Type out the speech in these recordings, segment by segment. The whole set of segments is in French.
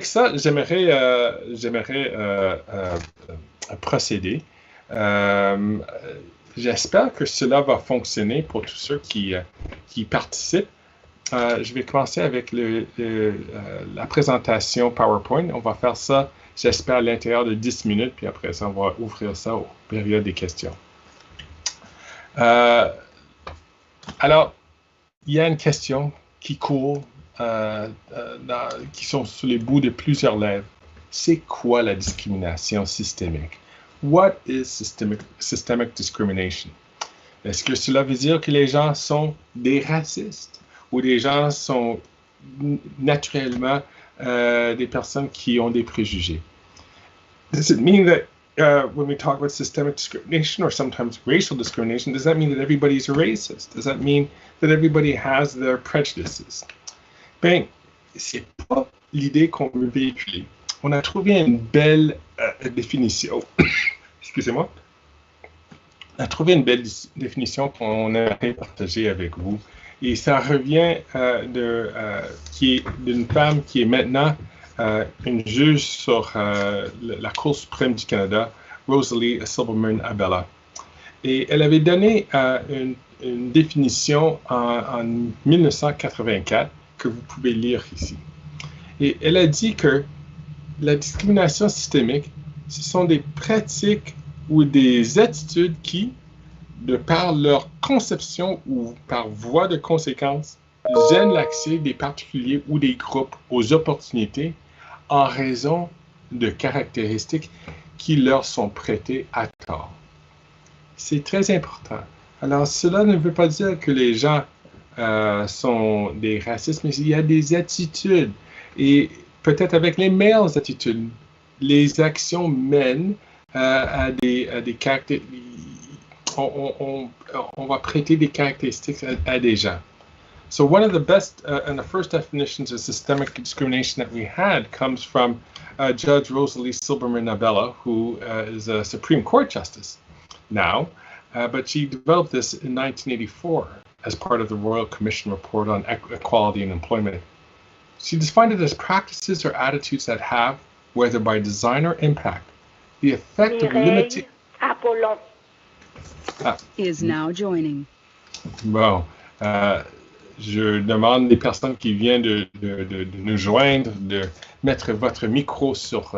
ça, j'aimerais procéder. J'espère que cela va fonctionner pour tous ceux qui participent. Je vais commencer avec la présentation PowerPoint. On va faire ça, j'espère, à l'intérieur de 10 minutes, puis après ça, on va ouvrir ça aux périodes des questions. Alors, il y a une question qui court, qui sont sur les bouts de plusieurs lèvres. C'est quoi la discrimination systémique? What is systemic discrimination? Est-ce que cela veut dire que les gens sont des racistes ou des gens sont naturellement des personnes qui ont des préjugés? Does it mean that when we talk about systemic discrimination or sometimes racial discrimination, does that mean that everybody is a racist? Does that mean that everybody has their prejudices? Ben, c'est pas l'idée qu'on veut véhiculer. On a trouvé une belle définition. Excusez-moi. On a trouvé une belle définition qu'on aimerait partager avec vous. Et ça revient d'une femme qui est maintenant une juge sur la Cour suprême du Canada, Rosalie Silberman-Abela. Et elle avait donné une définition en 1984 que vous pouvez lire ici. Et elle a dit que la discrimination systémique, ce sont des pratiques ou des attitudes qui, de par leur conception ou par voie de conséquence, gênent l'accès des particuliers ou des groupes aux opportunités en raison de caractéristiques qui leur sont prêtées à tort. C'est très important. Alors, cela ne veut pas dire que les gens sont des racistes, mais il y a des attitudes. Et peut-être avec les meilleures attitudes, les actions mènent à des caractéristiques. On va prêter des caractéristiques à des gens. So one of the best and the first definitions of systemic discrimination that we had comes from Judge Rosalie Silberman-Abela, who is a Supreme Court justice now, but she developed this in 1984 as part of the Royal Commission report on equality in employment. She defined it as practices or attitudes that have, whether by design or impact, the effect of limiting... Apollon is now joining. Bon, je demande des personnes qui viennent de nous joindre de mettre votre micro sur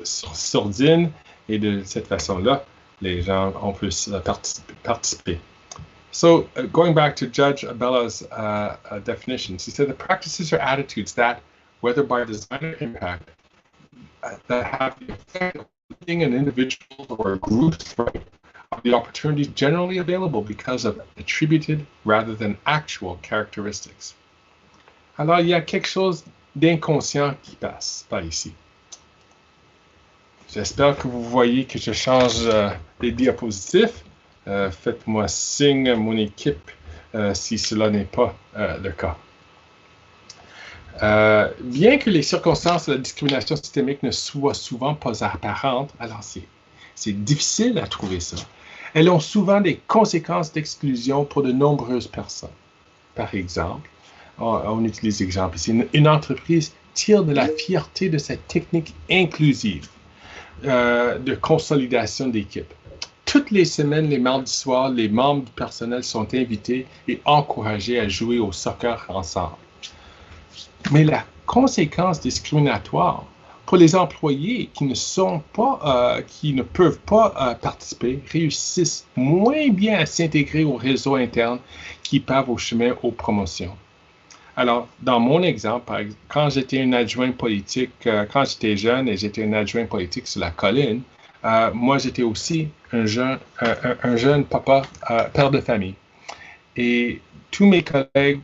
sourdine et de cette façon-là, les gens ont pu participer. So, going back to Judge Abela's definition, she said the practices or attitudes that, whether by design or impact, that have the effect of limiting an individual or a group's right of the opportunities generally available because of attributed rather than actual characteristics. Alors, il y a quelque chose d'inconscient qui passe par ici. J'espère que vous voyez que je change les diapositifs. Faites-moi signe, mon équipe, si cela n'est pas le cas. Bien que les circonstances de la discrimination systémique ne soient souvent pas apparentes, alors c'est difficile à trouver ça, elles ont souvent des conséquences d'exclusion pour de nombreuses personnes. Par exemple, on utilise l'exemple ici, une entreprise tire de la fierté de cette technique inclusive de consolidation d'équipe. Toutes les semaines, les mardis soirs, les membres du personnel sont invités et encouragés à jouer au soccer ensemble. Mais la conséquence discriminatoire pour les employés qui ne peuvent pas participer réussissent moins bien à s'intégrer au réseau interne qui pave au chemin aux promotions. Alors, dans mon exemple, quand j'étais un adjoint politique, quand j'étais jeune et j'étais un adjoint politique sur la colline, moi j'étais aussi un jeune papa, père de famille. Et tous mes collègues,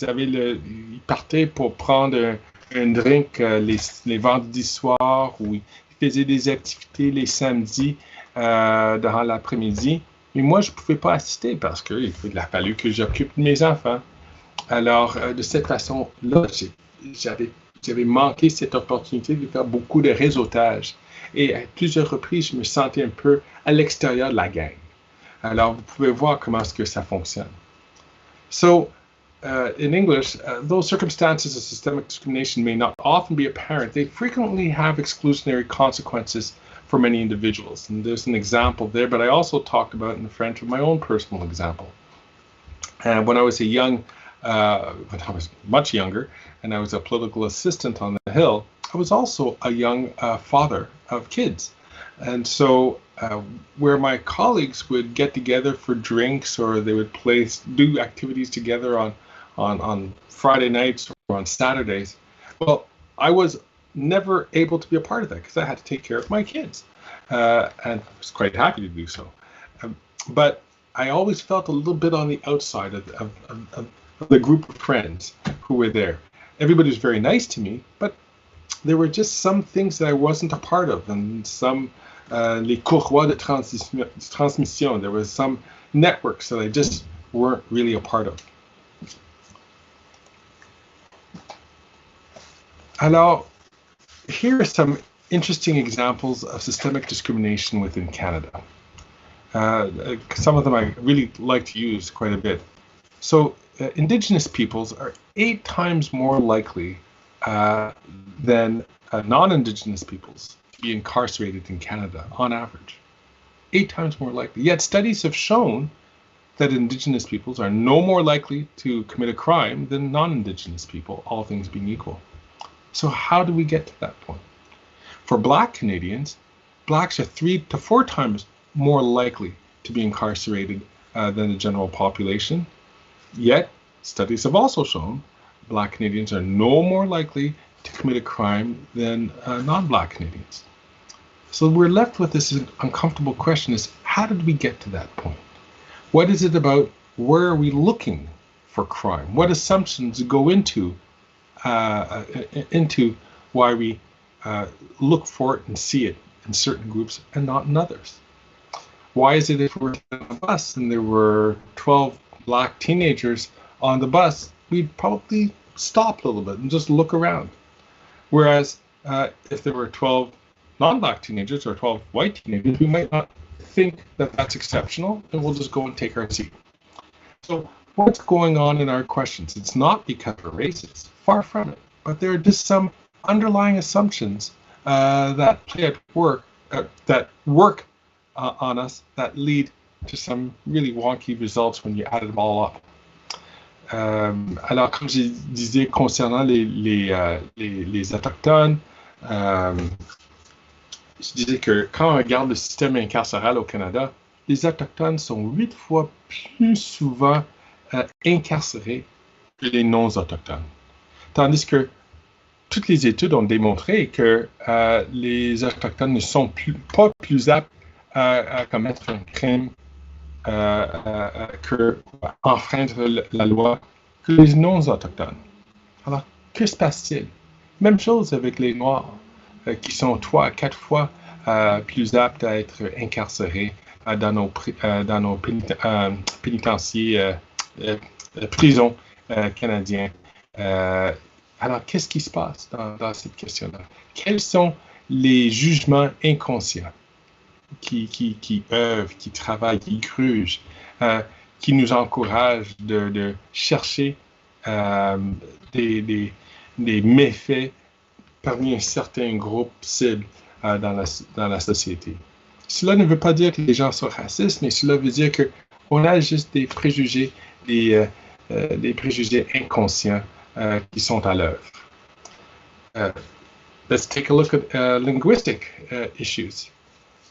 ils partaient pour prendre un drink les vendredis soirs ou ils faisaient des activités les samedis durant l'après-midi. Mais moi, je ne pouvais pas assister parce qu'il a fallu que j'occupe mes enfants. Alors, de cette façon-là, j'avais manqué cette opportunité de faire beaucoup de réseautage. Et à plusieurs reprises, je me sentais un peu à l'extérieur de la gang. Alors, vous pouvez voir comment est-ce que ça fonctionne. So, in English, though circumstances of systemic discrimination may not often be apparent, they frequently have exclusionary consequences for many individuals. And there's an example there, but I also talked about in French of my own personal example. When I was when I was much younger, and I was a political assistant on the Hill, I was also a young father of kids. And so where my colleagues would get together for drinks, or they would do activities together on Friday nights or on Saturdays, well, I was never able to be a part of that because I had to take care of my kids. And I was quite happy to do so. But I always felt a little bit on the outside of the group of friends who were there. Everybody was very nice to me, but there were just some things that I wasn't a part of, and some les courroies de transmission. There was some networks that I just weren't really a part of. Alors, here are some interesting examples of systemic discrimination within Canada. Some of them I really like to use quite a bit. So Indigenous peoples are 8 times more likely than non-Indigenous peoples to be incarcerated in Canada on average. 8 times more likely. Yet studies have shown that Indigenous peoples are no more likely to commit a crime than non-Indigenous people, all things being equal. So how do we get to that point? For Black Canadians, Blacks are 3 to 4 times more likely to be incarcerated than the general population. Yet, studies have also shown Black Canadians are no more likely to commit a crime than non-Black Canadians. So we're left with this uncomfortable question: is how did we get to that point? What is it about? Where are we looking for crime? What assumptions go into why we look for it and see it in certain groups and not in others? Why is it if we're on a bus and there were 12 Black teenagers on the bus, we'd probably stop a little bit and just look around? Whereas if there were 12 non-Black teenagers or 12 white teenagers, we might not think that that's exceptional, and we'll just go and take our seat. So what's going on in our questions? It's not because we're racist, far from it, but there are just some underlying assumptions that play at work, that work on us, that lead to some really wonky results when you add them all up. Alors, comme je disais concernant les Autochtones, je disais que quand on regarde le système incarcéral au Canada, les Autochtones sont 8 fois plus souvent incarcérés que les non-Autochtones. Tandis que toutes les études ont démontré que les Autochtones ne sont pas plus aptes à commettre un crime, enfreindre la loi que les non-autochtones. Alors, que se passe-t-il? Même chose avec les Noirs, qui sont 3 à 4 fois plus aptes à être incarcérés dans nos pénitenciers, prisons canadiens. Alors, qu'est-ce qui se passe dans cette question-là? Quels sont les jugements inconscients qui œuvrent, qui travaillent, qui grugent, qui nous encouragent de chercher des méfaits parmi un certain groupe cible dans la société? Cela ne veut pas dire que les gens sont racistes, mais cela veut dire qu'on a juste des préjugés, des préjugés inconscients qui sont à l'œuvre. Let's take a look at linguistic issues.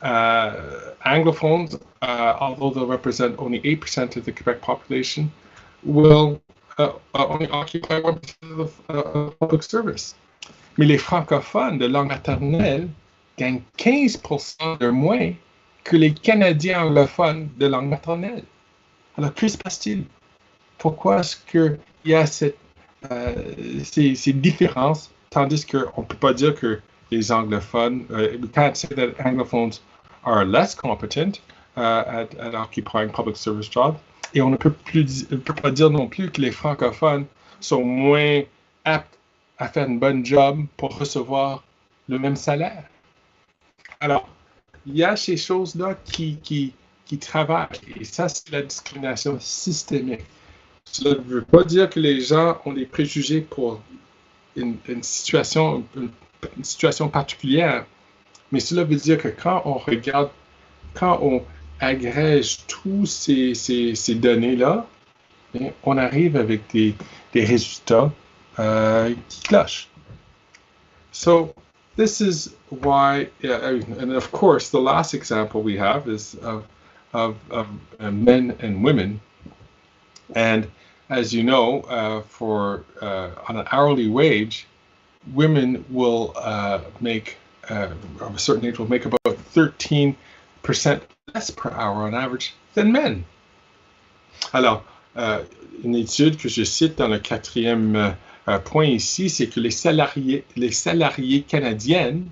Anglophones, although they'll represent only 8% of the Quebec population, will only occupy 1% of the public service. Mais les francophones de langue maternelle gagnent 15% de moins que les Canadiens anglophones de langue maternelle. Alors, que se passe-t-il? Pourquoi est-ce qu'il y a ces différences, tandis qu'on ne peut pas dire que les anglophones, we can't say that anglophones are less competent at occupying public service jobs, et on ne peut pas dire non plus que les francophones sont moins aptes à faire une bonne job pour recevoir le même salaire. Alors, il y a ces choses-là qui travaillent, et ça, c'est la discrimination systémique. Cela ne veut pas dire que les gens ont des préjugés pour une situation particulière, mais cela veut dire que quand on agrège tous ces données-là, on arrive avec des résultats qui clochent. So this is why, and of course, the last example we have is of men and women. And as you know, on an hourly wage, women will make of a certain age will make about 13% less per hour on average than men. Alors, une étude que je cite dans le 4e point ici, c'est que les salariés canadiennes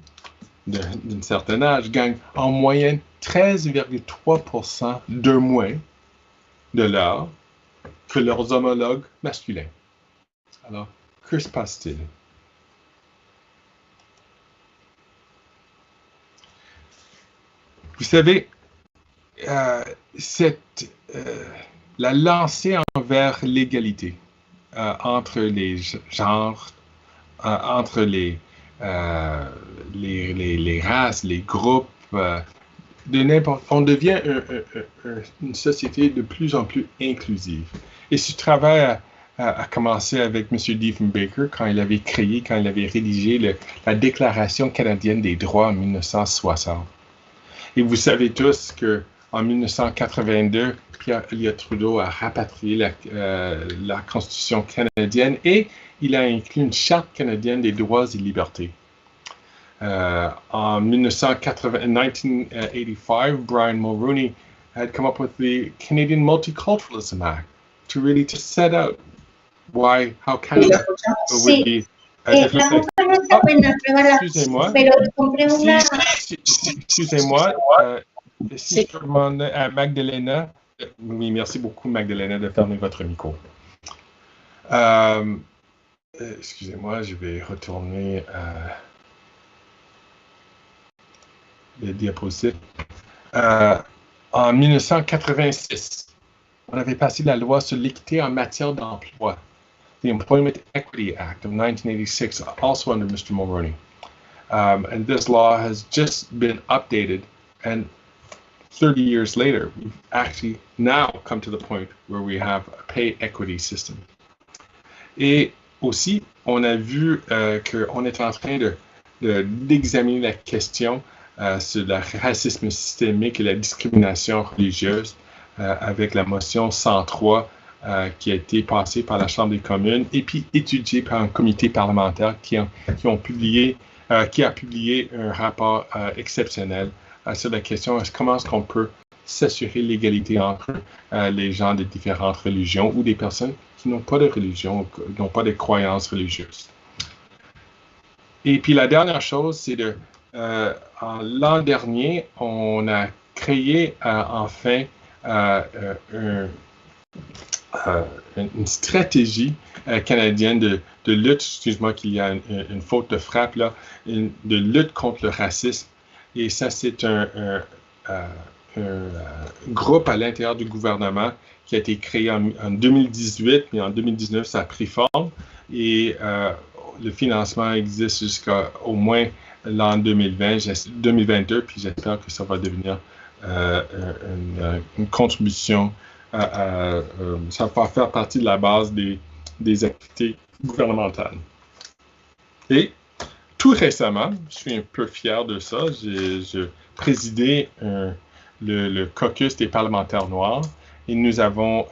d'un certain âge gagnent en moyenne 13,3% de moins de l'heure que leurs homologues masculins. Alors, que se passe-t-il? Vous savez, la lancée envers l'égalité entre les genres, entre les races, les groupes, on devient une société de plus en plus inclusive. Et ce travail a commencé avec M. Diefenbaker quand il avait rédigé la Déclaration canadienne des droits en 1960. Et vous savez tous qu'en 1982, Pierre Elliott Trudeau a rapatrié la Constitution canadienne et il a inclus une Charte canadienne des droits et libertés. En 1985, Brian Mulroney had come up with the Canadian Multiculturalism Act to really set out how Canada would be excusez-moi. Excusez-moi. Si je peux demander à Magdalena, oui, merci beaucoup Magdalena de fermer votre micro. Excusez-moi, je vais retourner le diapositive. En 1986, on avait passé la loi sur l'équité en matière d'emploi. The Employment Equity Act of 1986, also under Mr. Mulroney. And this law has just been updated, and 30 years later, we've actually now come to the point where we have a pay equity system. Et aussi, on a vu qu'on est en train d'examiner la question sur le racisme systémique et la discrimination religieuse avec la motion 103 qui a été passée par la Chambre des communes et puis étudiée par un comité parlementaire qui a publié un rapport exceptionnel sur la question comment est-ce qu'on peut s'assurer l'égalité entre les gens de différentes religions ou des personnes qui n'ont pas de religion, qui n'ont pas de croyances religieuses. Et puis la dernière chose, c'est l'an dernier, on a créé enfin une stratégie canadienne de lutte, excuse-moi qu'il y a une faute de frappe là, de lutte contre le racisme. Et ça, c'est un groupe à l'intérieur du gouvernement qui a été créé en 2018, mais en 2019, ça a pris forme. Et le financement existe jusqu'à au moins l'an 2022, puis j'espère que ça va devenir une contribution. Ça va faire partie de la base des activités gouvernementales. Et tout récemment, je suis un peu fier de ça, j'ai présidé le caucus des parlementaires noirs et nous avons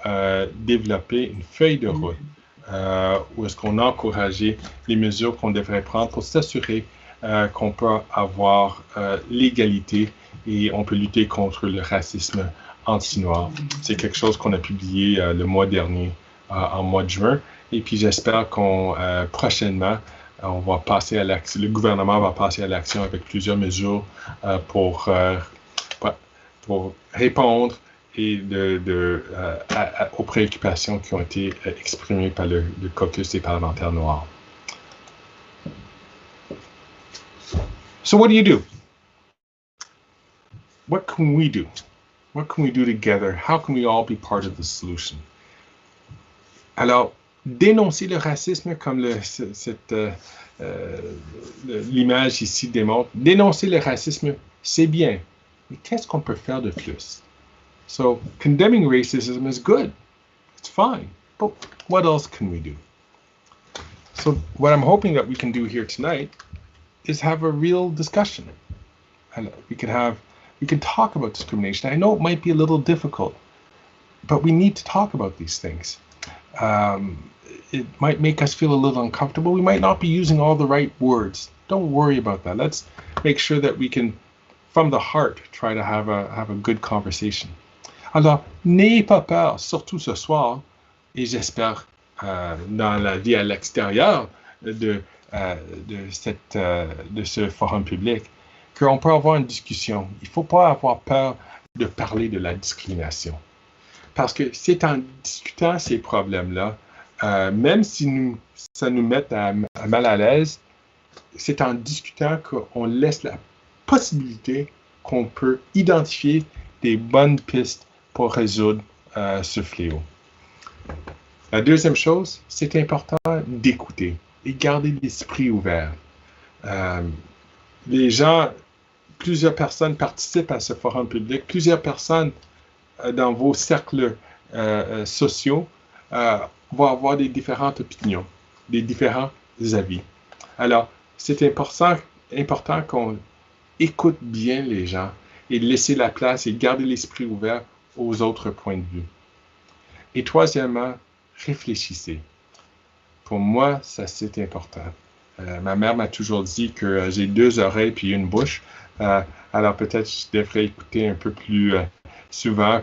développé une feuille de route où est-ce qu'on a encouragé les mesures qu'on devrait prendre pour s'assurer qu'on peut avoir l'égalité et on peut lutter contre le racisme anti-noir. C'est quelque chose qu'on a publié le mois dernier, en mois de juin. Et puis j'espère qu'on prochainement, on va passer à l'action. Le gouvernement va passer à l'action avec plusieurs mesures pour répondre et aux préoccupations qui ont été exprimées par le caucus des parlementaires noirs. So what do you do? What can we do? What can we do together? How can we all be part of the solution? Alors, dénoncer le racisme, comme l'image ici démontre, dénoncer le racisme, c'est bien. Mais qu'est-ce qu'on peut faire de plus? So, condemning racism is good. It's fine. But what else can we do? So, what I'm hoping that we can do here tonight is have a real discussion. And we can talk about discrimination. I know it might be a little difficult, but we need to talk about these things. It might make us feel a little uncomfortable. We might not be using all the right words. Don't worry about that. Let's make sure that we can, from the heart, try to have a good conversation. Alors, n'ayez pas peur, surtout ce soir, et j'espère dans la vie à l'extérieur de ce forum public, qu'on peut avoir une discussion. Il ne faut pas avoir peur de parler de la discrimination. Parce que c'est en discutant ces problèmes-là, même si ça nous met à mal à l'aise, c'est en discutant qu'on laisse la possibilité qu'on peut identifier des bonnes pistes pour résoudre ce fléau. La deuxième chose, c'est important d'écouter et garder l'esprit ouvert. Plusieurs personnes participent à ce forum public, plusieurs personnes dans vos cercles sociaux vont avoir des différentes opinions, des différents avis. Alors, c'est important qu'on écoute bien les gens et laisser la place et garder l'esprit ouvert aux autres points de vue. Et troisièmement, réfléchissez. Pour moi, ça c'est important. Ma mère m'a toujours dit que j'ai 2 oreilles puis une bouche. Alors peut-être je devrais écouter un peu plus souvent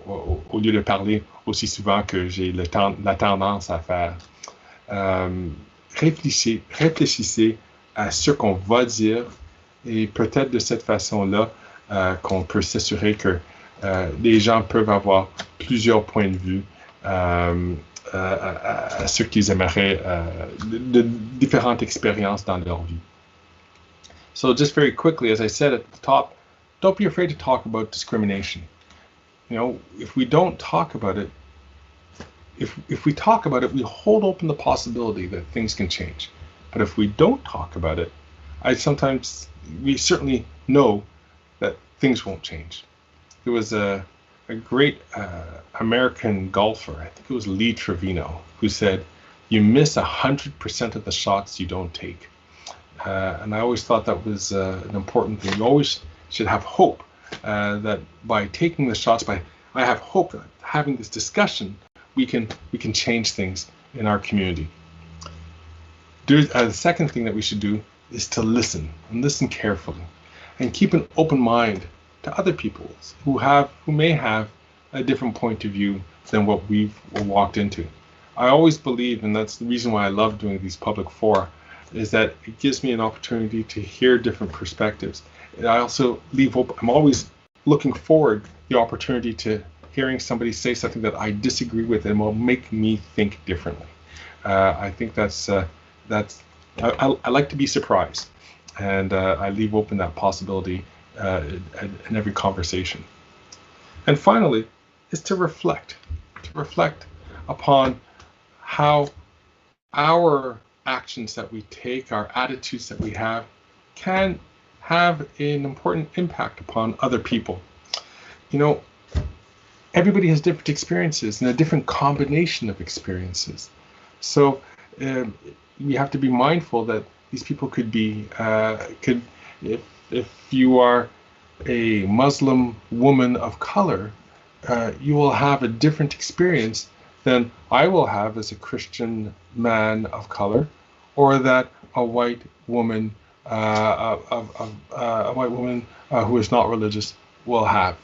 au lieu de parler aussi souvent que j'ai la tendance à faire. Réfléchissez à ce qu'on va dire et peut-être de cette façon-là qu'on peut s'assurer que les gens peuvent avoir plusieurs points de vue à ce qu'ils aimeraient de différentes expériences dans leur vie. So just very quickly, as I said at the top, don't be afraid to talk about discrimination. You know, if we don't talk about it, if we talk about it, we hold open the possibility that things can change. But if we don't talk about it, we certainly know that things won't change. There was a great American golfer, I think it was Lee Trevino, who said, "You miss 100% of the shots you don't take." And I always thought that was an important thing. You always should have hope that by taking the shots, I have hope that having this discussion, we can change things in our community. The second thing that we should do is to listen, and listen carefully, and keep an open mind to other people who may have a different point of view than what we've walked into. I always believe, and that's the reason why I love doing these public fora, is that it gives me an opportunity to hear different perspectives. And I also leave open, I'm always looking forward the opportunity to hearing somebody say something that I disagree with and will make me think differently. I think I like to be surprised, and I leave open that possibility in every conversation. And finally, is to reflect upon how our actions that we take, our attitudes that we have, can have an important impact upon other people. You know, everybody has different experiences and a different combination of experiences. So we have to be mindful that these people could be, if you are a Muslim woman of color, you will have a different experience than I will have as a Christian man of color, or that a white woman, who is not religious will have.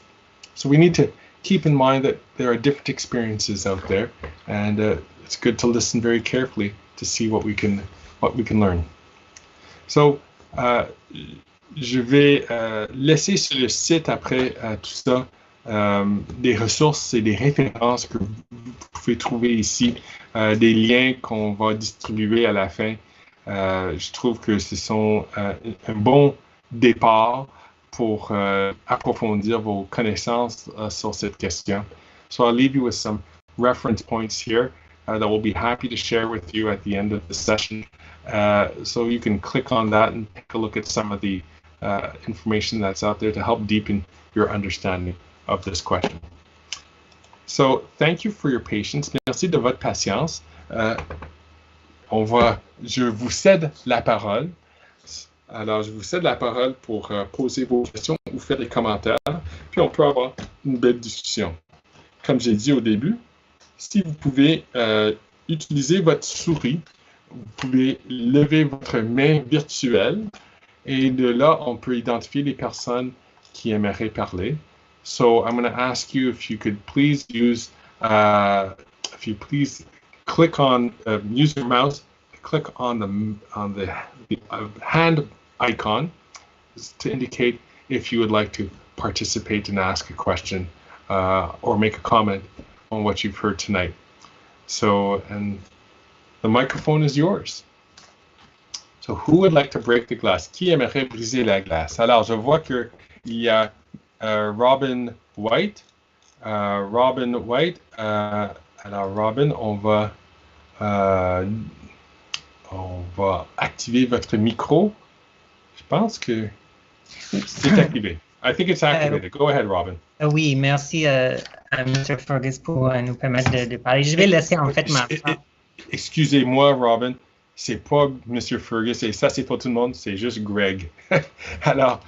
So we need to keep in mind that there are different experiences out there, and it's good to listen very carefully to see what we can learn. So je vais laisser sur le site après tout ça des ressources et des références que vous pouvez trouver ici, des liens qu'on va distribuer à la fin. Je trouve que ce sont un bon départ pour approfondir vos connaissances sur cette question. So I'll leave you with some reference points here. that we'll be happy to share with you at the end of the session. So you can click on that and take a look at some of the information that's out there to help deepen your understanding of this question. So thank you for your patience. Merci de votre patience. Je vous cède la parole. Alors, je vous cède la parole pour poser vos questions ou faire des commentaires, puis on peut avoir une belle discussion. Comme j'ai dit au début, si vous pouvez utiliser votre souris, vous pouvez lever votre main virtuelle et de là, on peut identifier les personnes qui aimeraient parler. So I'm going to ask you if you could please use, if you please click on, use your mouse, click on the hand icon to indicate if you would like to participate and ask a question or make a comment on what you've heard tonight. So, and the microphone is yours. So, who would like to break the glass? Qui aimerait briser la glace? Alors, je vois qu'il y a Robin White. Robin White. Alors, Robin, on va activer votre micro. Je pense que c'est activé. I think it's activated. Go ahead, Robin. Oui, merci à Mr. Fergus pour nous permettre de parler. Je vais laisser en fait ma... Excusez-moi, Robin, c'est pas Mr. Fergus et ça, c'est pas tout le monde, c'est juste Greg. Alors,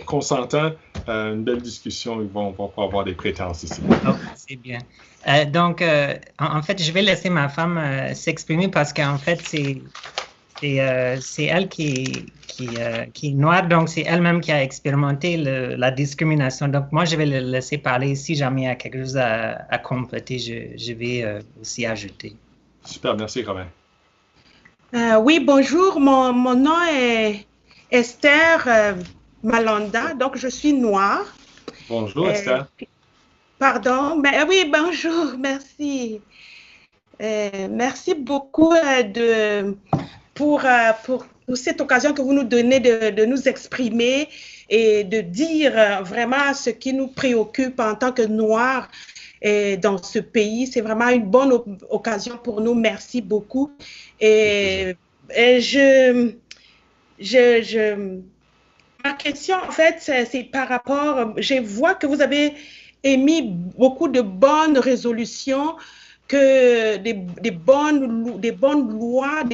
qu'on s'entend, une belle discussion, on va pas avoir des prétences ici. Oh, c'est bien. Donc, en fait, je vais laisser ma femme s'exprimer parce qu'en fait, c'est elle qui est noire, donc c'est elle-même qui a expérimenté la discrimination. Donc, moi, je vais le laisser parler. Si jamais il y a quelque chose à compléter, je vais aussi ajouter. Super, merci, Robin. Oui, bonjour. Mon nom est Esther Malanda, donc je suis noire. Bonjour, Esther. Pardon, mais oui, bonjour, merci. Merci beaucoup pour cette occasion que vous nous donnez de nous exprimer et de dire vraiment ce qui nous préoccupe en tant que Noirs dans ce pays. C'est vraiment une bonne occasion pour nous. Merci beaucoup. Et ma question, en fait, c'est par rapport, je vois que vous avez émis beaucoup de bonnes résolutions, que des bonnes lois,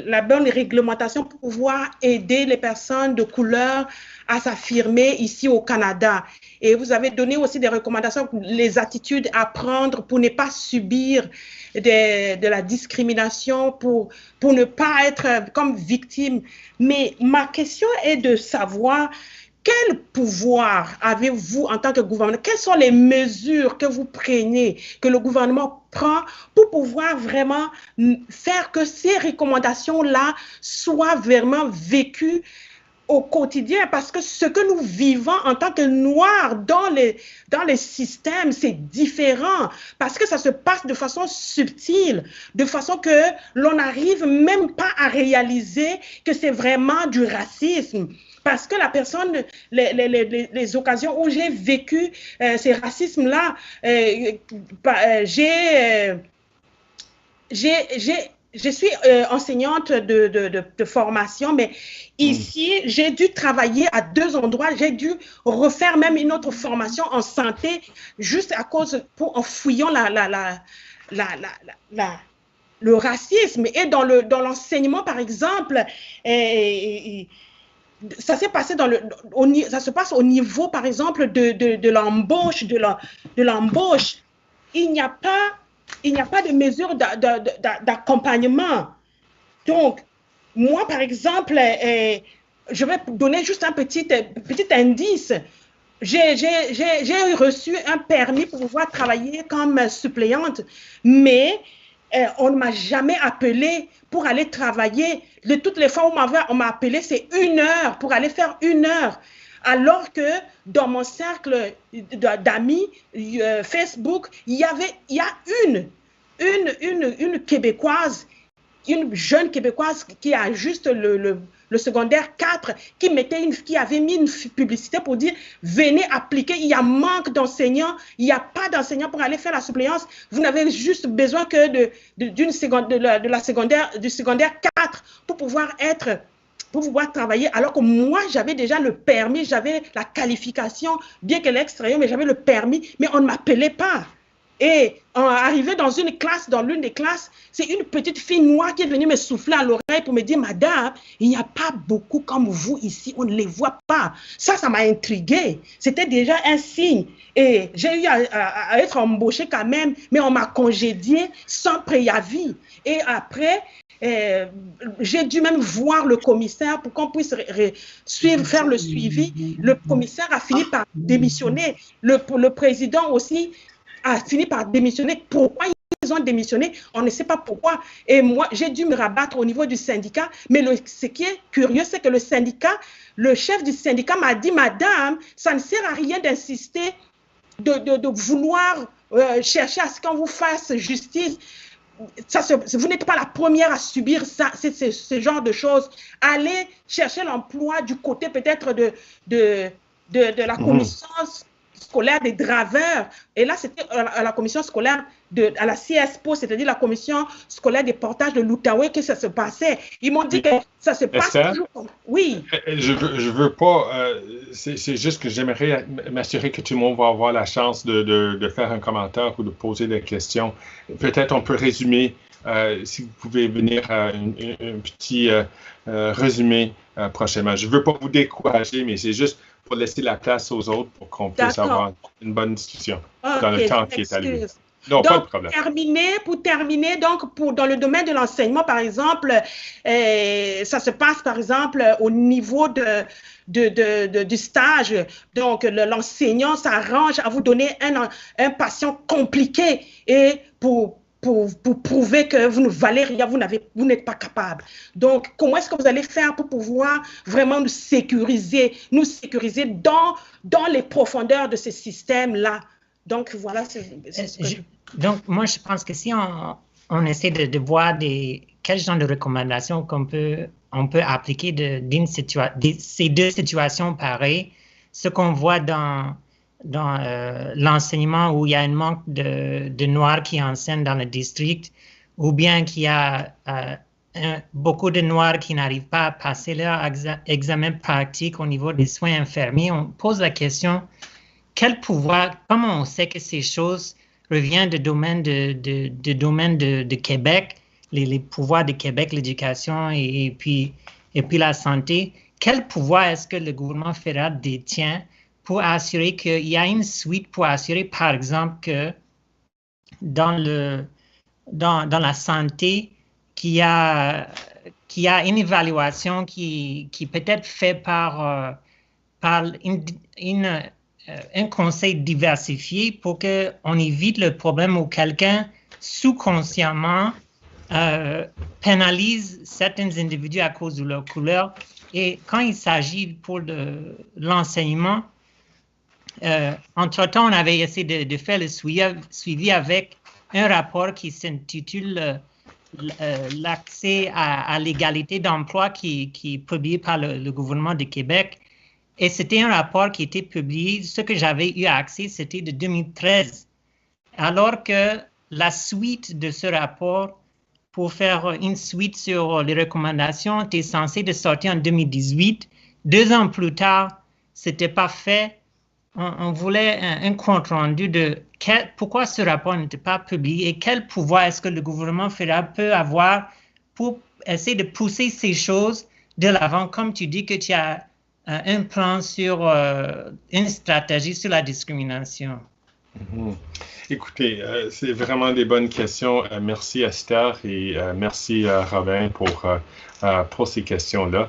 la bonne réglementation pour pouvoir aider les personnes de couleur à s'affirmer ici au Canada. Et vous avez donné aussi des recommandations, les attitudes à prendre pour ne pas subir de la discrimination, pour ne pas être comme victime. Mais ma question est de savoir quel pouvoir avez-vous en tant que gouvernement? Quelles sont les mesures que vous prenez, que le gouvernement prend pour pouvoir vraiment faire que ces recommandations-là soient vraiment vécues au quotidien? Parce que ce que nous vivons en tant que Noirs dans les systèmes, c'est différent. Parce que ça se passe de façon subtile, de façon que l'on n'arrive même pas à réaliser que c'est vraiment du racisme. Parce que la personne, les occasions où j'ai vécu ces racismes-là, je suis enseignante de formation, mais ici, j'ai dû travailler à 2 endroits. J'ai dû refaire même une autre formation en santé, juste à cause, en fouillant le racisme. Et dans l'enseignement, par exemple, ça s'est passé ça se passe au niveau, par exemple, de l'embauche, de l'embauche. Il n'y a pas de mesure d'accompagnement. Donc, moi, par exemple, je vais donner juste un petit indice. J'ai reçu un permis pour pouvoir travailler comme suppléante, mais on ne m'a jamais appelé pour aller travailler. De toutes les fois où on m'a appelé, c'est 1 heure pour aller faire 1 heure. Alors que dans mon cercle d'amis Facebook, il y a une Québécoise une jeune Québécoise qui a juste le secondaire 4, qui avait mis une publicité pour dire « Venez appliquer, il y a manque d'enseignants, il n'y a pas d'enseignants pour aller faire la suppléance, vous n'avez juste besoin que du secondaire 4 pour pouvoir travailler, alors que moi, j'avais déjà le permis, j'avais la qualification, bien qu'elle est extérieure, mais j'avais le permis, mais on ne m'appelait pas. Et arrivé dans l'une des classes, c'est une petite fille noire qui est venue me souffler à l'oreille pour me dire « Madame, il n'y a pas beaucoup comme vous ici, on ne les voit pas. » Ça m'a intriguée. C'était déjà un signe. Et j'ai eu à être embauchée quand même, mais on m'a congédiée sans préavis. Et après, j'ai dû même voir le commissaire pour qu'on puisse faire le suivi. Le commissaire a fini par démissionner. Le président aussi a fini par démissionner. Pourquoi ils ont démissionné? On ne sait pas pourquoi. Et moi, j'ai dû me rabattre au niveau du syndicat. Mais ce qui est curieux, c'est que le chef du syndicat m'a dit « Madame, ça ne sert à rien d'insister, de vouloir chercher à ce qu'on vous fasse justice. Vous n'êtes pas la première à subir ça, ce genre de choses. Allez chercher l'emploi du côté peut-être de la commission scolaire des draveurs. Et là, c'était à la commission scolaire, à la CSPO, c'est-à-dire la commission scolaire des portages de l'Outaouais que ça se passait. Ils m'ont dit que ça se passe toujours. Oui. Je veux pas, c'est juste que j'aimerais m'assurer que tout le monde va avoir la chance de faire un commentaire ou de poser des questions. Peut-être on peut résumer, si vous pouvez venir un petit résumé prochainement. Je veux pas vous décourager, mais c'est juste pour laisser la place aux autres pour qu'on puisse avoir une bonne discussion dans le temps qui est alloué. Non, pas de problème. Pour terminer, donc, dans le domaine de l'enseignement, par exemple, ça se passe, par exemple, au niveau du stage. Donc, l'enseignant s'arrange à vous donner un patient compliqué et pour prouver que vous ne valez rien, vous n'êtes pas capable. Donc, comment est-ce que vous allez faire pour pouvoir vraiment nous sécuriser dans les profondeurs de ce système-là? Donc, voilà. Donc, moi, je pense que si on essaie de voir quel genre de recommandations on peut appliquer ces deux situations pareilles, ce qu'on voit dans l'enseignement où il y a un manque de Noirs qui enseignent dans le district, ou bien qu'il y a beaucoup de Noirs qui n'arrivent pas à passer leur examen pratique au niveau des soins infirmiers, on pose la question, quel pouvoir, comment on sait que ces choses reviennent du domaine de Québec, les pouvoirs de Québec, l'éducation et puis la santé, quel pouvoir est-ce que le gouvernement fédéral détient pour assurer qu'il y a une suite, pour assurer, par exemple, que dans la santé, qu'il y a une évaluation qui peut être faite par un conseil diversifié pour qu'on évite le problème où quelqu'un sous-consciemment pénalise certains individus à cause de leur couleur. Et quand il s'agit pour l'enseignement, entre-temps, on avait essayé de faire le suivi avec un rapport qui s'intitule l'accès à l'égalité d'emploi qui est publié par le gouvernement de Québec. Et c'était un rapport qui était publié, ce que j'avais eu accès, c'était de 2013. Alors que la suite de ce rapport, pour faire une suite sur les recommandations, était censée de sortir en 2018. 2 ans plus tard, ce n'était pas fait. On voulait un compte-rendu de pourquoi ce rapport n'était pas publié et quel pouvoir est-ce que le gouvernement fédéral peut avoir pour essayer de pousser ces choses de l'avant, comme tu dis que tu as un plan sur une stratégie sur la discrimination. Mm-hmm. Écoutez, c'est vraiment des bonnes questions. Merci Esther et merci Robin pour ces questions-là.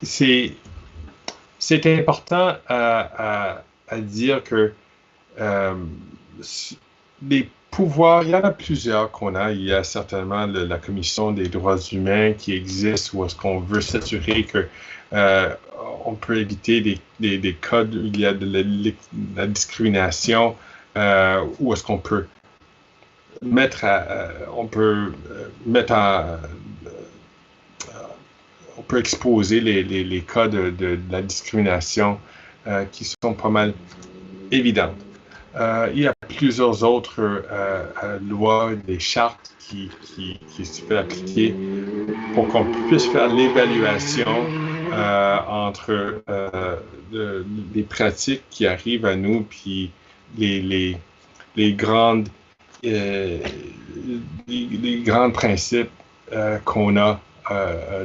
C'est important à dire que les pouvoirs, il y en a plusieurs qu'on a. Il y a certainement la Commission des droits humains qui existe où est-ce qu'on veut s'assurer que on peut éviter des cas où il y a de la discrimination, où est-ce qu'on peut on peut on peut exposer les cas de la discrimination qui sont pas mal évidentes. Il y a plusieurs autres lois, des chartes qui se fait appliquer pour qu'on puisse faire l'évaluation entre les pratiques qui arrivent à nous puis les grands principes qu'on a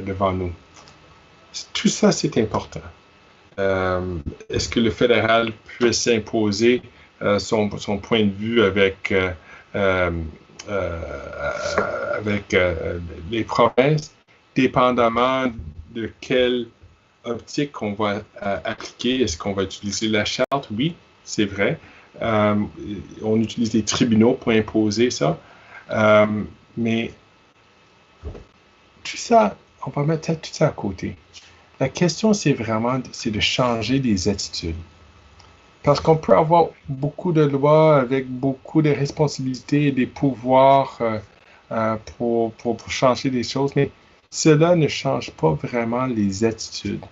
devant nous. Tout ça, c'est important. Est-ce que le fédéral peut s'imposer son point de vue avec les provinces, dépendamment de quelle optique on va appliquer? Est-ce qu'on va utiliser la charte? Oui, c'est vrai. On utilise les tribunaux pour imposer ça. Mais tout ça, on va mettre tout ça à côté. La question, c'est de changer les attitudes. Parce qu'on peut avoir beaucoup de lois avec beaucoup de responsabilités et des pouvoirs pour changer des choses, mais cela ne change pas vraiment les attitudes.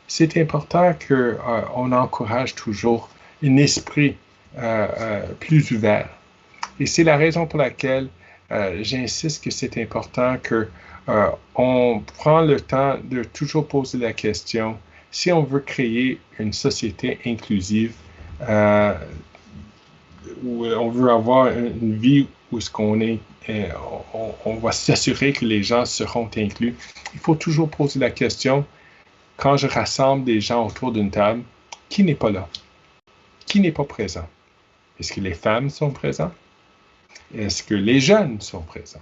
C'est important qu'on encourage toujours un esprit plus ouvert. Et c'est la raison pour laquelle j'insiste que c'est important qu'on prend le temps de toujours poser la question, si on veut créer une société inclusive, où on veut avoir une vie où on va s'assurer que les gens seront inclus, il faut toujours poser la question, quand je rassemble des gens autour d'une table, qui n'est pas là? Qui n'est pas présent? Est-ce que les femmes sont présentes? Est-ce que les jeunes sont présents?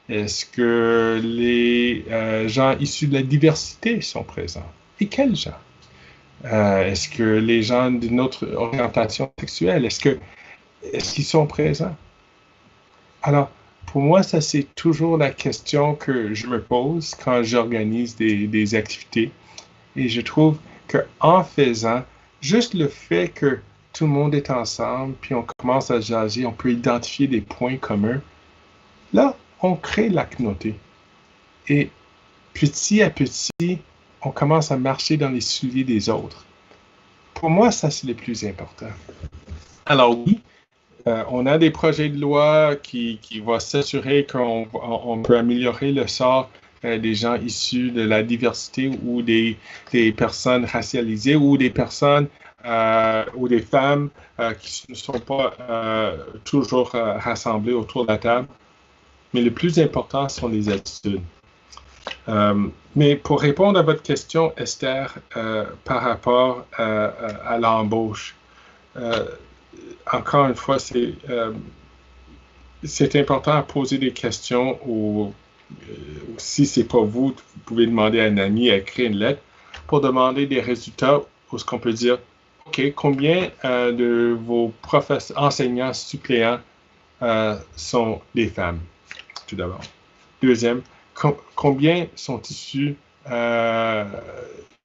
Est-ce que les gens issus de la diversité sont présents? Et quels gens? Est-ce que les gens d'une autre orientation sexuelle, est-ce qu'ils sont présents? Alors, pour moi, ça, c'est toujours la question que je me pose quand j'organise des activités. Et je trouve qu'en faisant, juste le fait que tout le monde est ensemble, puis on commence à jaser, on peut identifier des points communs, là, on crée la communauté. Et petit à petit, on commence à marcher dans les souliers des autres. Pour moi, ça, c'est le plus important. Alors oui, on a des projets de loi qui vont s'assurer qu'on peut améliorer le sort des gens issus de la diversité ou des personnes racialisées ou des personnes ou des femmes qui ne sont pas toujours rassemblées autour de la table. Mais le plus important sont les attitudes. Mais pour répondre à votre question, Esther, par rapport à l'embauche, encore une fois, c'est important à poser des questions ou si ce n'est pas vous, vous pouvez demander à un ami à écrire une lettre pour demander des résultats où ce qu'on peut dire, OK, combien de vos enseignants suppléants sont des femmes, tout d'abord. Deuxième, combien sont issus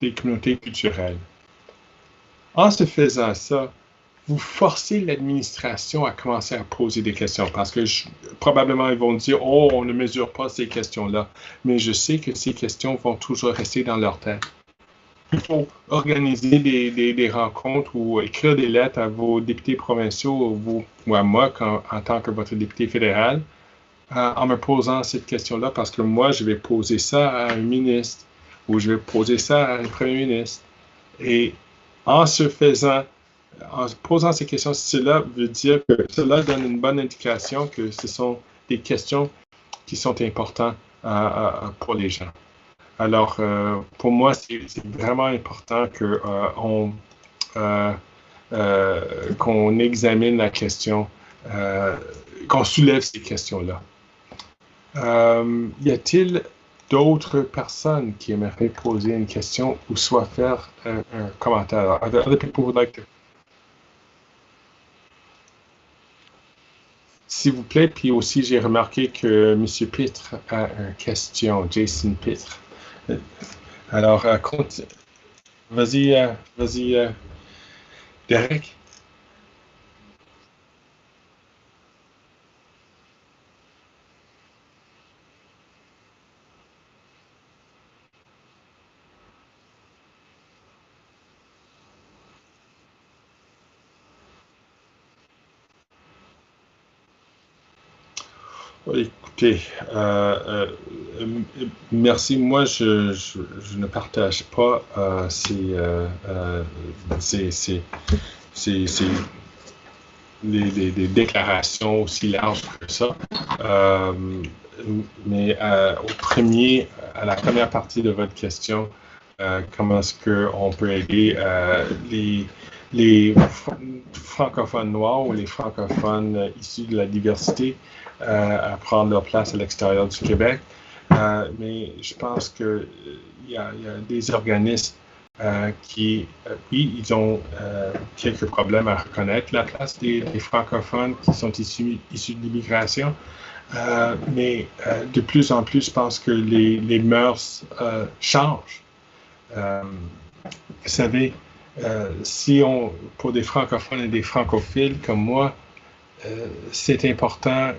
des communautés culturelles? En se faisant ça, vous forcez l'administration à commencer à poser des questions parce que probablement ils vont dire « Oh, on ne mesure pas ces questions-là ». Mais je sais que ces questions vont toujours rester dans leur tête. Il faut organiser des rencontres ou écrire des lettres à vos députés provinciaux ou à moi en tant que votre député fédéral en me posant cette question-là parce que moi, je vais poser ça à un ministre ou je vais poser ça à un premier ministre. Et en se posant ces questions, cela veut dire que cela donne une bonne indication que ce sont des questions qui sont importantes pour les gens. Alors, pour moi, c'est vraiment important qu'on examine la question, qu'on soulève ces questions-là. Y a-t-il d'autres personnes qui aimeraient poser une question ou soit faire un commentaire? Are there other people who would like to? S'il vous plaît, puis aussi j'ai remarqué que M. Pitre a une question, Jason Pitre. Alors, vas-y, Derek. Écoutez, merci. Moi, je ne partage pas des déclarations aussi larges que ça. Mais à la première partie de votre question, comment est-ce qu'on peut aider les francophones noirs ou les francophones issus de la diversité à prendre leur place à l'extérieur du Québec. Mais je pense qu'il y a des organismes qui, oui, ils ont quelques problèmes à reconnaître la place des francophones qui sont issus de l'immigration. Mais de plus en plus, je pense que les mœurs changent. Vous savez, pour des francophones et des francophiles comme moi, c'est important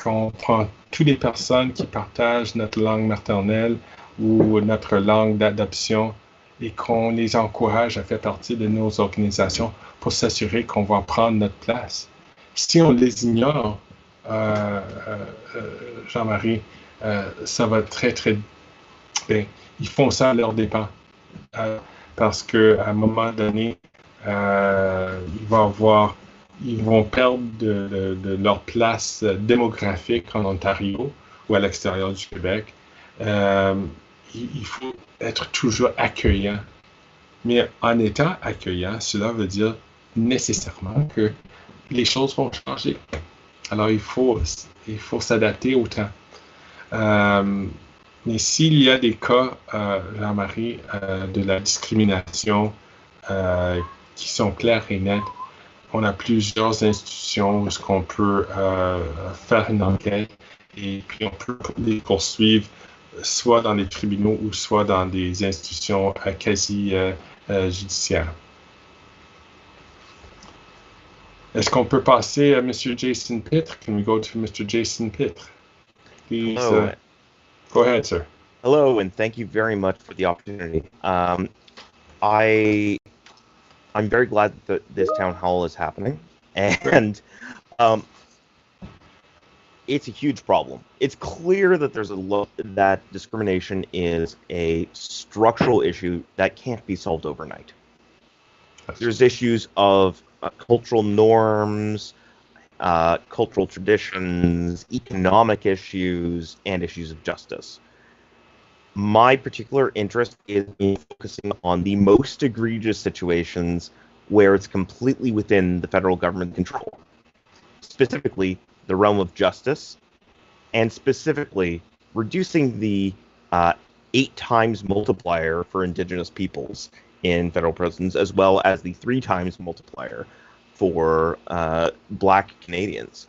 qu'on prend toutes les personnes qui partagent notre langue maternelle ou notre langue d'adoption et qu'on les encourage à faire partie de nos organisations pour s'assurer qu'on va prendre notre place. Si on les ignore, Jean-Marie, ça va très, très bien. Ils font ça à leur dépens. Parce qu'à un moment donné, ils vont perdre de leur place démographique en Ontario ou à l'extérieur du Québec. Il faut être toujours accueillant. Mais en étant accueillant, cela veut dire nécessairement que les choses vont changer. Alors, il faut s'adapter au temps. Mais s'il y a des cas, Jean-Marie, de la discrimination qui sont clairs et nets, on a plusieurs institutions où on peut faire une enquête et puis on peut les poursuivre soit dans les tribunaux ou soit dans des institutions quasi judiciaires. Est-ce qu'on peut passer à M. Jason Pitre? Can we go to Mr. Jason Pitre? Please, go ahead, sir. Hello, and thank you very much for the opportunity. I'm very glad that this town hall is happening, and it's a huge problem. It's clear that that discrimination is a structural issue that can't be solved overnight. There's issues of cultural norms, cultural traditions, economic issues, and issues of justice. My particular interest is in focusing on the most egregious situations where it's completely within the federal government control, specifically the realm of justice, and specifically reducing the 8 times multiplier for Indigenous peoples in federal prisons, as well as the 3 times multiplier for Black Canadians.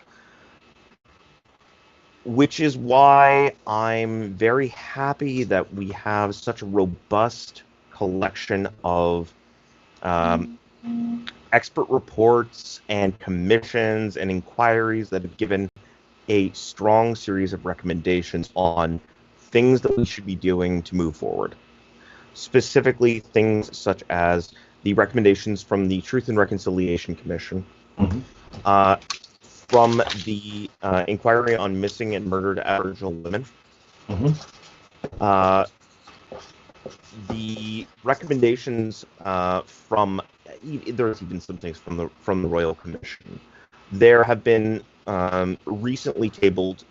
Which is why I'm very happy that we have such a robust collection of expert reports and commissions and inquiries that have given a strong series of recommendations on things that we should be doing to move forward. Specifically, things such as the recommendations from the Truth and Reconciliation Commission, from the inquiry on missing and murdered Aboriginal women, the recommendations from, there's even some things from the Royal Commission. There have been recently tabled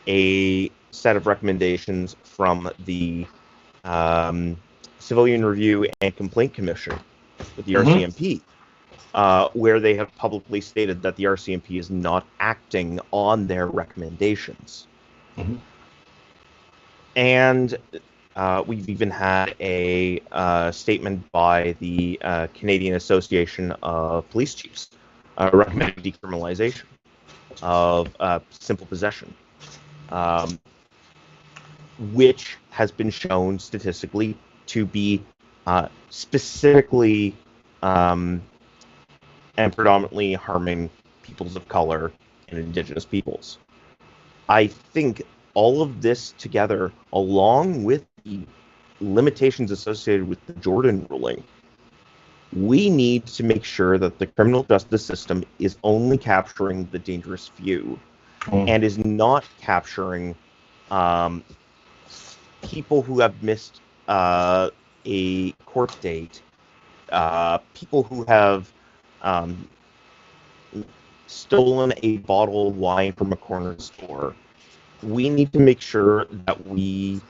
a set of recommendations from the Civilian Review and Complaint Commission with the RCMP, where they have publicly stated that the RCMP is not acting on their recommendations. And we've even had a statement by the Canadian Association of Police Chiefs recommending decriminalization of simple possession, which has been shown statistically to be specifically and predominantly harming peoples of color and Indigenous peoples. I think all of this together, along with the limitations associated with the Jordan ruling, we need to make sure that the criminal justice system is only capturing the dangerous few and is not capturing people who have missed a court date, people who have stolen a bottle of wine from a corner store. We need to make sure that we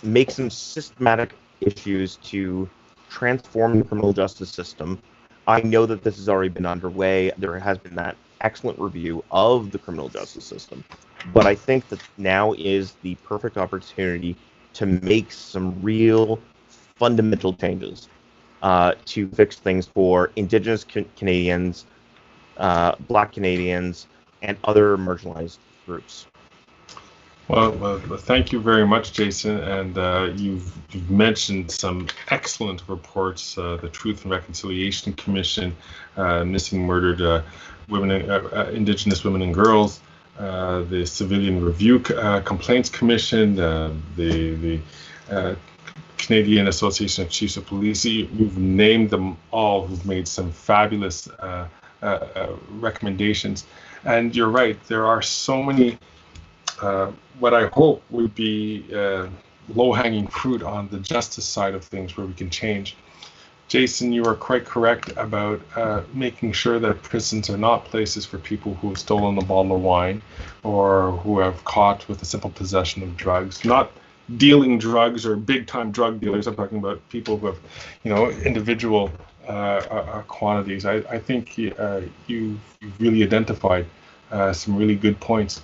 make some systematic issues to transform the criminal justice system. I know that this has already been underway. There has been that excellent review of the criminal justice system. But I think that now is the perfect opportunity to make some real fundamental changes to fix things for Indigenous Canadians, Black Canadians, and other marginalized groups. Well, thank you very much, Jason. And you've mentioned some excellent reports: the Truth and Reconciliation Commission, Missing Murdered Women, Indigenous Women and Girls, the Civilian Review Complaints Commission, the Canadian Association of Chiefs of Police. You've named them all, who've made some fabulous recommendations. And you're right, there are so many. What I hope would be low-hanging fruit on the justice side of things where we can change. Jason, you are quite correct about making sure that prisons are not places for people who have stolen a bottle of wine or who have caught with a simple possession of drugs. Not dealing drugs or big-time drug dealers. I'm talking about people who have, individual quantities. I think you've really identified some really good points.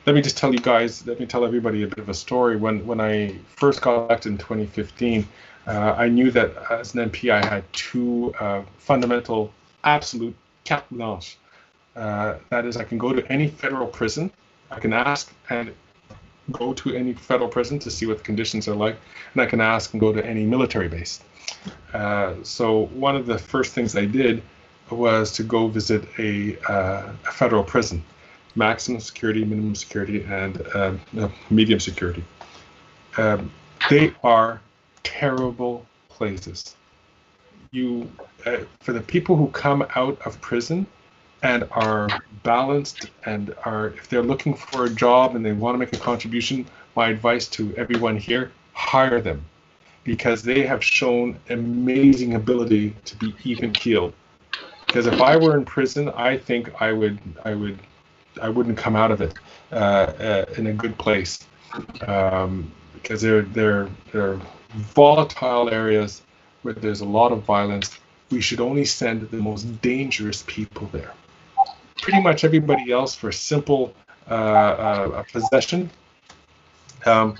Let me just tell you guys, let me tell everybody a bit of a story. When I first got elected in 2015, I knew that as an MP I had two fundamental, absolute carte blanche. That is, I can go to any federal prison, I can ask and go to any federal prison to see what the conditions are like, and I can ask and go to any military base. So one of the first things I did was to go visit a federal prison. Maximum security, minimum security, and medium security. They are terrible places. For the people who come out of prison and are balanced and if they're looking for a job and they want to make a contribution, my advice to everyone here, hire them, because they have shown amazing ability to be even keeled. Because if I were in prison, I think I wouldn't come out of it in a good place, because they're volatile areas where there's a lot of violence. We should only send the most dangerous people there. Pretty much everybody else for simple possession. I'm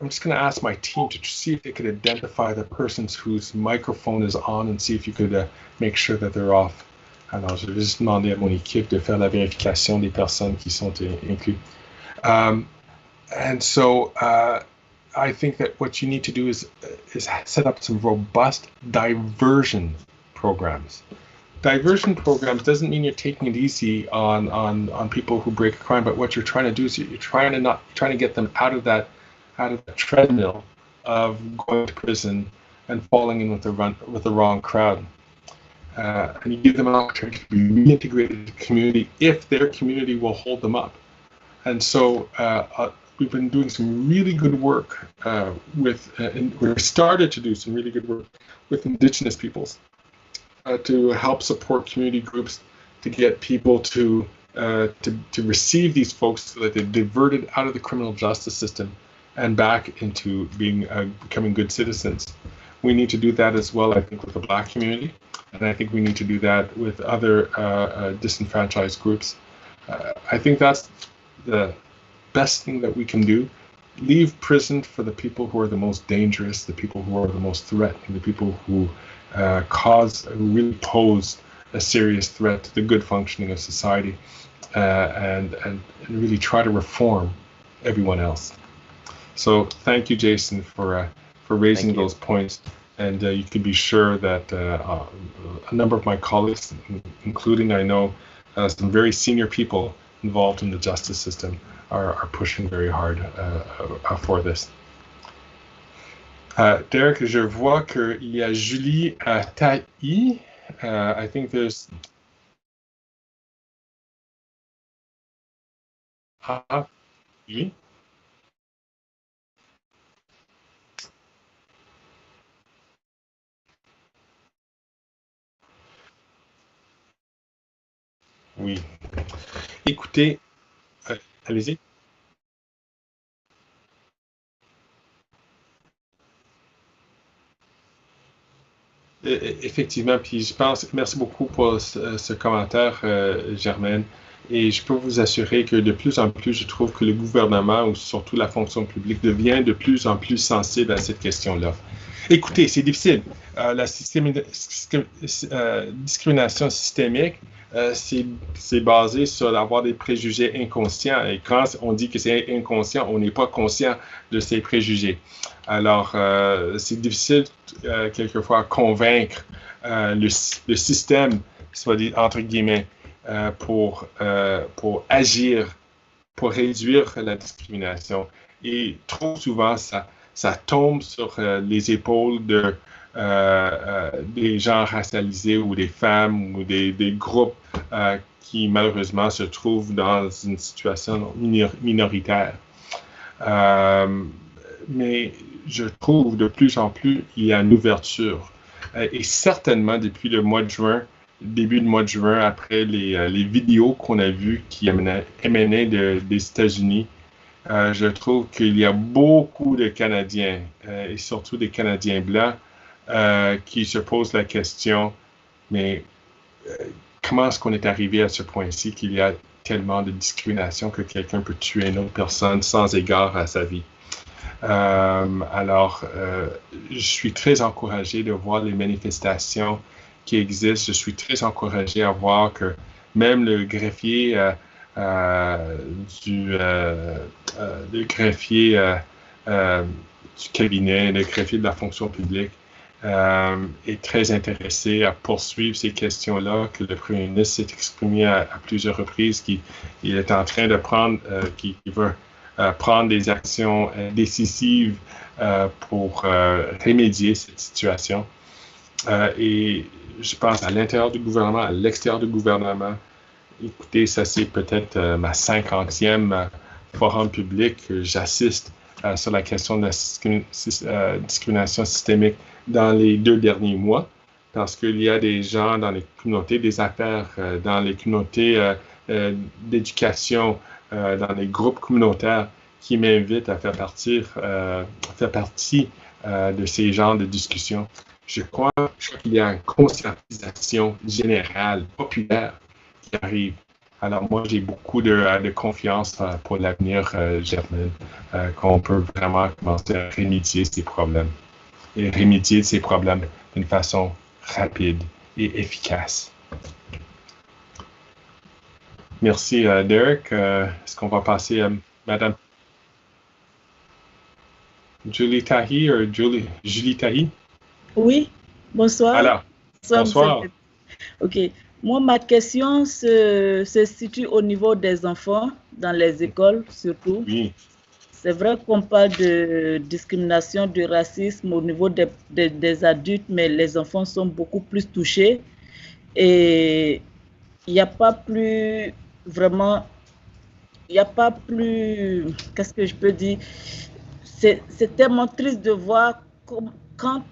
just going to ask my team to see if they could identify the persons whose microphone is on and see if you could make sure that they're off. Alors, je vais juste demander à mon équipe de faire la vérification des personnes qui sont incluses. And so I think that what you need to do is set up some robust diversion programs. Diversion programs doesn't mean you're taking it easy on people who break a crime, but what you're trying to do is you're trying to get them out of the treadmill of going to prison and falling in with the wrong crowd. And you give them an opportunity to be reintegrated into the community if their community will hold them up. And so we've been doing some really good work we started to do some really good work with Indigenous peoples to help support community groups to get people to receive these folks so that they're diverted out of the criminal justice system and back into becoming good citizens. We need to do that as well, I think, with the Black community. And I think we need to do that with other disenfranchised groups. I think that's the best thing that we can do. Leave prison for the people who are the most dangerous, the people who are the most threatening, the people who really pose a serious threat to the good functioning of society, and really try to reform everyone else. So thank you, Jason, for raising those points. And you can be sure that a number of my colleagues, including I know some very senior people involved in the justice system, are pushing very hard for this. Derek, je vois qu'il y a Julie Taï. I think there's Ah, oui. Oui. Écoutez, allez-y. Effectivement, puis je pense, merci beaucoup pour ce commentaire, Germaine. Et je peux vous assurer que de plus en plus, je trouve que le gouvernement, ou surtout la fonction publique, devient de plus en plus sensible à cette question-là. Écoutez, c'est difficile. La discrimination systémique, c'est basé sur avoir des préjugés inconscients. Et quand on dit que c'est inconscient, on n'est pas conscient de ces préjugés. Alors, c'est difficile quelquefois à convaincre le système, soit dit entre guillemets, pour agir, pour réduire la discrimination. Et trop souvent, ça tombe sur les épaules des gens racialisés ou des femmes ou des groupes qui malheureusement se trouvent dans une situation minoritaire. Mais je trouve de plus en plus il y a une ouverture. Et certainement depuis le mois de juin, début du mois de juin, après les vidéos qu'on a vues qui émanaient des États-Unis, je trouve qu'il y a beaucoup de Canadiens, et surtout des Canadiens blancs, qui se posent la question, mais comment est-ce qu'on est arrivé à ce point-ci qu'il y a tellement de discrimination que quelqu'un peut tuer une autre personne sans égard à sa vie? Alors, je suis très encouragé de voir les manifestations qui existent. Je suis très encouragé à voir que même le greffier du cabinet, le greffier de la fonction publique, est très intéressé à poursuivre ces questions-là, que le premier ministre s'est exprimé à plusieurs reprises, qu'il est en train de prendre, qu'il veut prendre des actions décisives pour remédier cette situation. Et je pense à l'intérieur du gouvernement, à l'extérieur du gouvernement. Écoutez, ça c'est peut-être ma 50e forum public que j'assiste sur la question de la discrimination systémique dans les 2 derniers mois, parce qu'il y a des gens dans les communautés des affaires, dans les communautés d'éducation, dans les groupes communautaires qui m'invitent à faire partie de ces genres de discussions. Je crois qu'il y a une conscientisation générale, populaire, qui arrive. Alors moi, j'ai beaucoup de confiance pour l'avenir, Germaine, qu'on peut vraiment commencer à remédier ces problèmes. Et remédier ces problèmes d'une façon rapide et efficace. Merci, Derek. Est-ce qu'on va passer à Madame Julie Tahi ou Julie Tahi? Oui, bonsoir. Alors, bonsoir. OK. Moi, ma question se situe au niveau des enfants, dans les écoles surtout. Oui. C'est vrai qu'on parle de discrimination, de racisme au niveau des adultes, mais les enfants sont beaucoup plus touchés. Et il n'y a pas plus, vraiment, il n'y a pas plus, qu'est-ce que je peux dire? C'est tellement triste de voir quand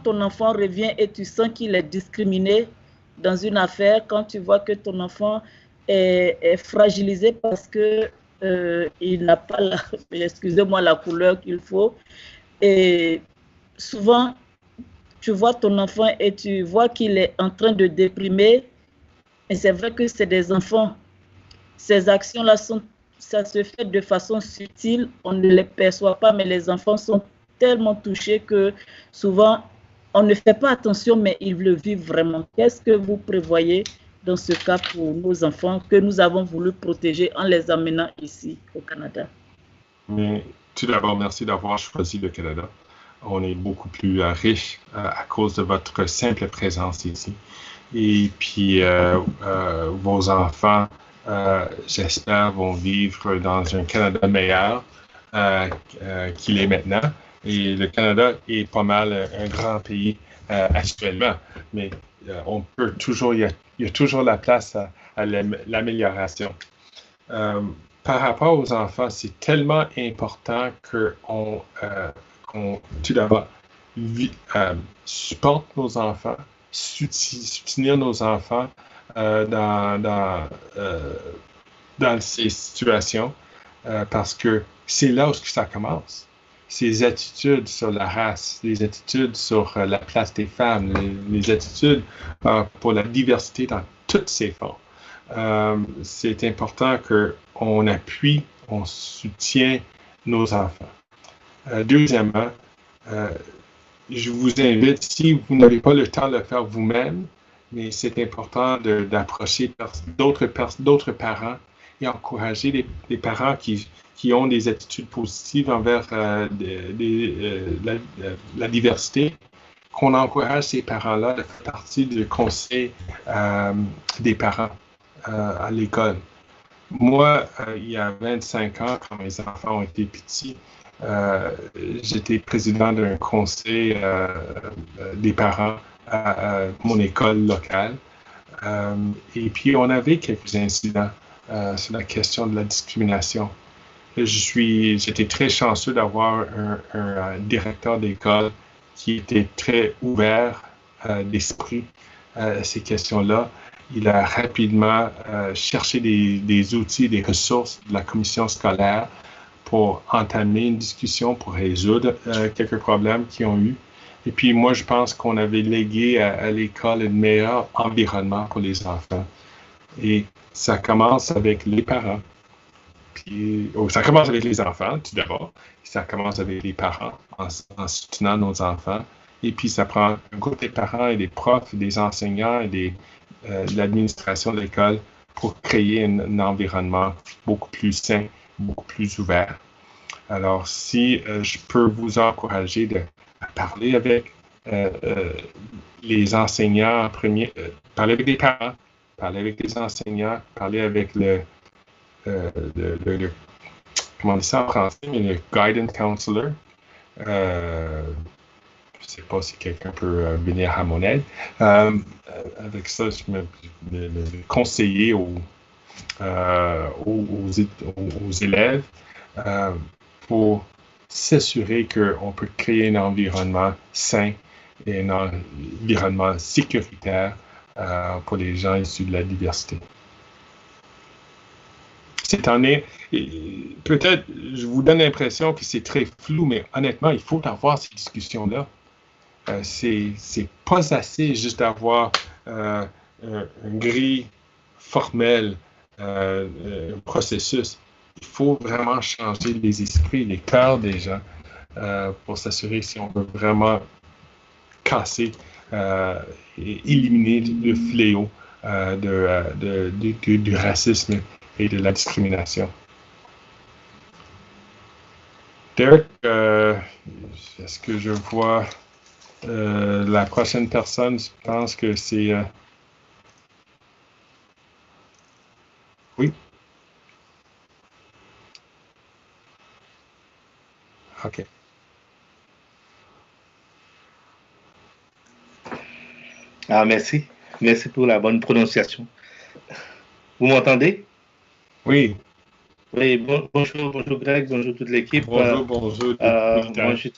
ton enfant revient et tu sens qu'il est discriminé dans une affaire, quand tu vois que ton enfant est fragilisé parce que il n'a pas, excusez-moi, la couleur qu'il faut. Et souvent, tu vois ton enfant et tu vois qu'il est en train de déprimer. Et c'est vrai que c'est des enfants. Ces actions-là, ça se fait de façon subtile, on ne les perçoit pas, mais les enfants sont tellement touchés que souvent, on ne fait pas attention, mais ils le vivent vraiment. Qu'est-ce que vous prévoyez dans ce cas pour nos enfants que nous avons voulu protéger en les amenant ici au Canada? Mais tout d'abord, merci d'avoir choisi le Canada. On est beaucoup plus riche à cause de votre simple présence ici. Et puis, vos enfants, j'espère, vont vivre dans un Canada meilleur qu'il est maintenant. Et le Canada est pas mal un grand pays actuellement, mais on peut toujours, il y a toujours la place à l'amélioration. par rapport aux enfants, c'est tellement important qu'on, tout d'abord, supporte nos enfants, soutenir nos enfants dans ces situations, parce que c'est là où ça commence. Ces attitudes sur la race, les attitudes sur la place des femmes, les attitudes pour la diversité dans toutes ses formes. C'est important qu'on appuie, on soutient nos enfants. Deuxièmement, je vous invite, si vous n'avez pas le temps de le faire vous-même, mais c'est important d'approcher d'autres parents et encourager les parents qui ont des attitudes positives envers la diversité, qu'on encourage ces parents-là de faire partie du conseil des parents à l'école. Moi, il y a 25 ans, quand mes enfants ont été petits, j'étais président d'un conseil des parents à mon école locale. Et puis, on avait quelques incidents sur la question de la discrimination. J'étais très chanceux d'avoir un directeur d'école qui était très ouvert d'esprit à ces questions-là. Il a rapidement cherché des outils, des ressources de la commission scolaire pour entamer une discussion, pour résoudre quelques problèmes qu'ils ont eu. Et puis moi, je pense qu'on avait légué à l'école un meilleur environnement pour les enfants. Et ça commence avec les parents. Puis, ça commence avec les enfants, tout d'abord. Ça commence avec les parents, en soutenant nos enfants. Et puis, ça prend un groupe des parents et des profs, des enseignants et de l'administration de l'école pour créer un environnement beaucoup plus sain, beaucoup plus ouvert. Alors, si je peux vous encourager à parler avec les enseignants en premier, parler avec les parents, parler avec les enseignants, parler avec comment on dit ça en français, mais le guidance counselor. Je ne sais pas si quelqu'un peut venir à mon aide. Avec ça, je me conseiller aux élèves pour s'assurer qu'on peut créer un environnement sain et un environnement sécuritaire pour les gens issus de la diversité. Cette année, peut-être, je vous donne l'impression que c'est très flou, mais honnêtement, il faut avoir ces discussions-là. C'est pas assez juste d'avoir une grille formelle, un processus. Il faut vraiment changer les esprits, les cœurs des gens pour s'assurer si on veut vraiment casser et éliminer le fléau du racisme et de la discrimination. Derek, est-ce que je vois la prochaine personne? Je pense que c'est... Oui? OK. Ah, merci. Merci pour la bonne prononciation. Vous m'entendez? Oui. Oui, bonjour Greg, bonjour toute l'équipe. Bonjour. Moi, je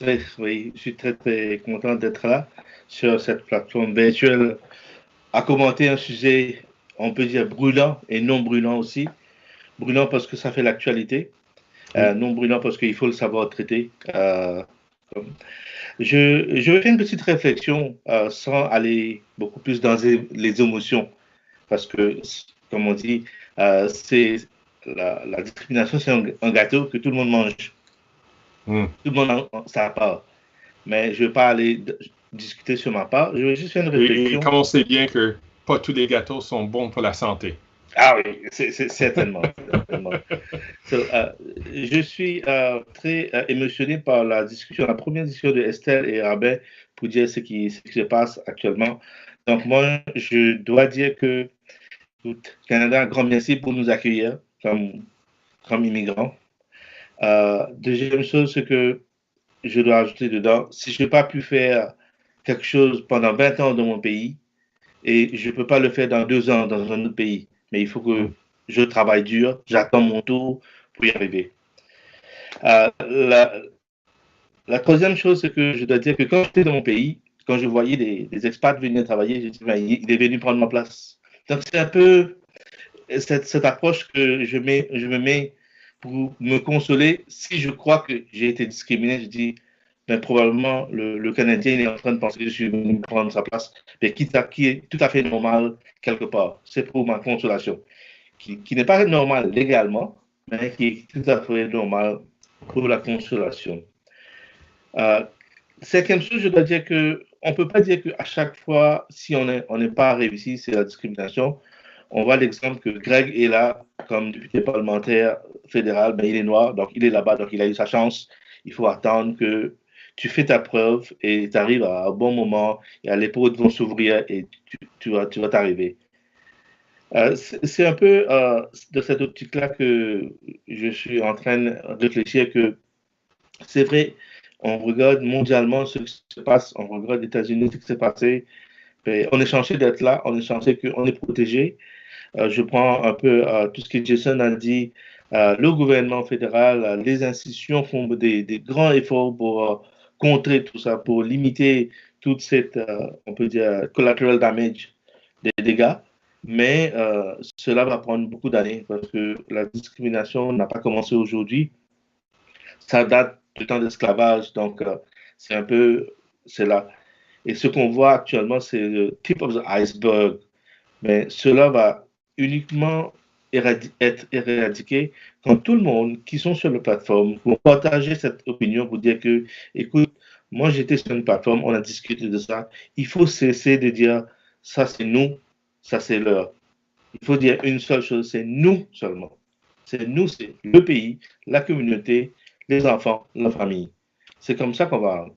suis très content d'être là sur cette plateforme virtuelle à commenter un sujet, on peut dire brûlant et non brûlant aussi. Brûlant parce que ça fait l'actualité, non brûlant parce qu'il faut le savoir traiter. Je vais faire une petite réflexion sans aller beaucoup plus dans les émotions, parce que, comme on dit, la discrimination, c'est un gâteau que tout le monde mange. Tout le monde a sa part. Mais je ne vais pas aller discuter sur ma part. Je vais juste faire une réflexion. Et comme on sait bien que pas tous les gâteaux sont bons pour la santé. Ah oui, c'est certainement. Je suis très émotionné par la première discussion de Estelle et Rabin pour dire ce qui se passe actuellement. Donc moi, je dois dire que Canada, un grand merci pour nous accueillir comme immigrants. Deuxième chose, c'est que je dois ajouter dedans, si je n'ai pas pu faire quelque chose pendant 20 ans dans mon pays, et je ne peux pas le faire dans 2 ans dans un autre pays, mais il faut que je travaille dur, j'attends mon tour pour y arriver. La troisième chose, c'est que je dois dire que quand j'étais dans mon pays, quand je voyais des expats venir travailler, je disais, il est venu prendre ma place. Donc, c'est un peu cette approche que je me mets pour me consoler. Si je crois que j'ai été discriminé, je dis, mais probablement le Canadien il est en train de penser que je suis venu prendre sa place, mais qui est tout à fait normal quelque part. C'est pour ma consolation, qui n'est pas normal légalement, mais qui est tout à fait normal pour la consolation. Cinquième chose, je dois dire qu'on ne peut pas dire qu'à chaque fois, si on n'est pas réussi, c'est la discrimination. On voit l'exemple que Greg est là comme député parlementaire fédéral, mais il est noir, donc il est là-bas, donc il a eu sa chance. Il faut attendre que tu fais ta preuve et tu arrives à un bon moment, et les portes vont s'ouvrir et tu vas t'arriver. C'est un peu de cette optique-là que je suis en train de réfléchir que c'est vrai, on regarde mondialement ce qui se passe, on regarde les États-Unis, ce qui s'est passé. Et on est chancé d'être là, on est chancé qu'on est protégé. Je prends un peu tout ce que Jason a dit. Le gouvernement fédéral, les institutions font des grands efforts pour contrer tout ça, pour limiter toute cette, on peut dire, collateral damage des dégâts. Mais cela va prendre beaucoup d'années parce que la discrimination n'a pas commencé aujourd'hui. Ça date du temps d'esclavage, donc c'est un peu, c'est là. Et ce qu'on voit actuellement, c'est le tip of the iceberg. Mais cela va uniquement être éradiqué quand tout le monde qui sont sur la plateforme vont partager cette opinion pour dire que, écoute, moi j'étais sur une plateforme, on a discuté de ça. Il faut cesser de dire ça c'est nous, ça c'est leur. Il faut dire une seule chose, c'est nous seulement. C'est nous, c'est le pays, la communauté, les enfants, la famille. C'est comme ça qu'on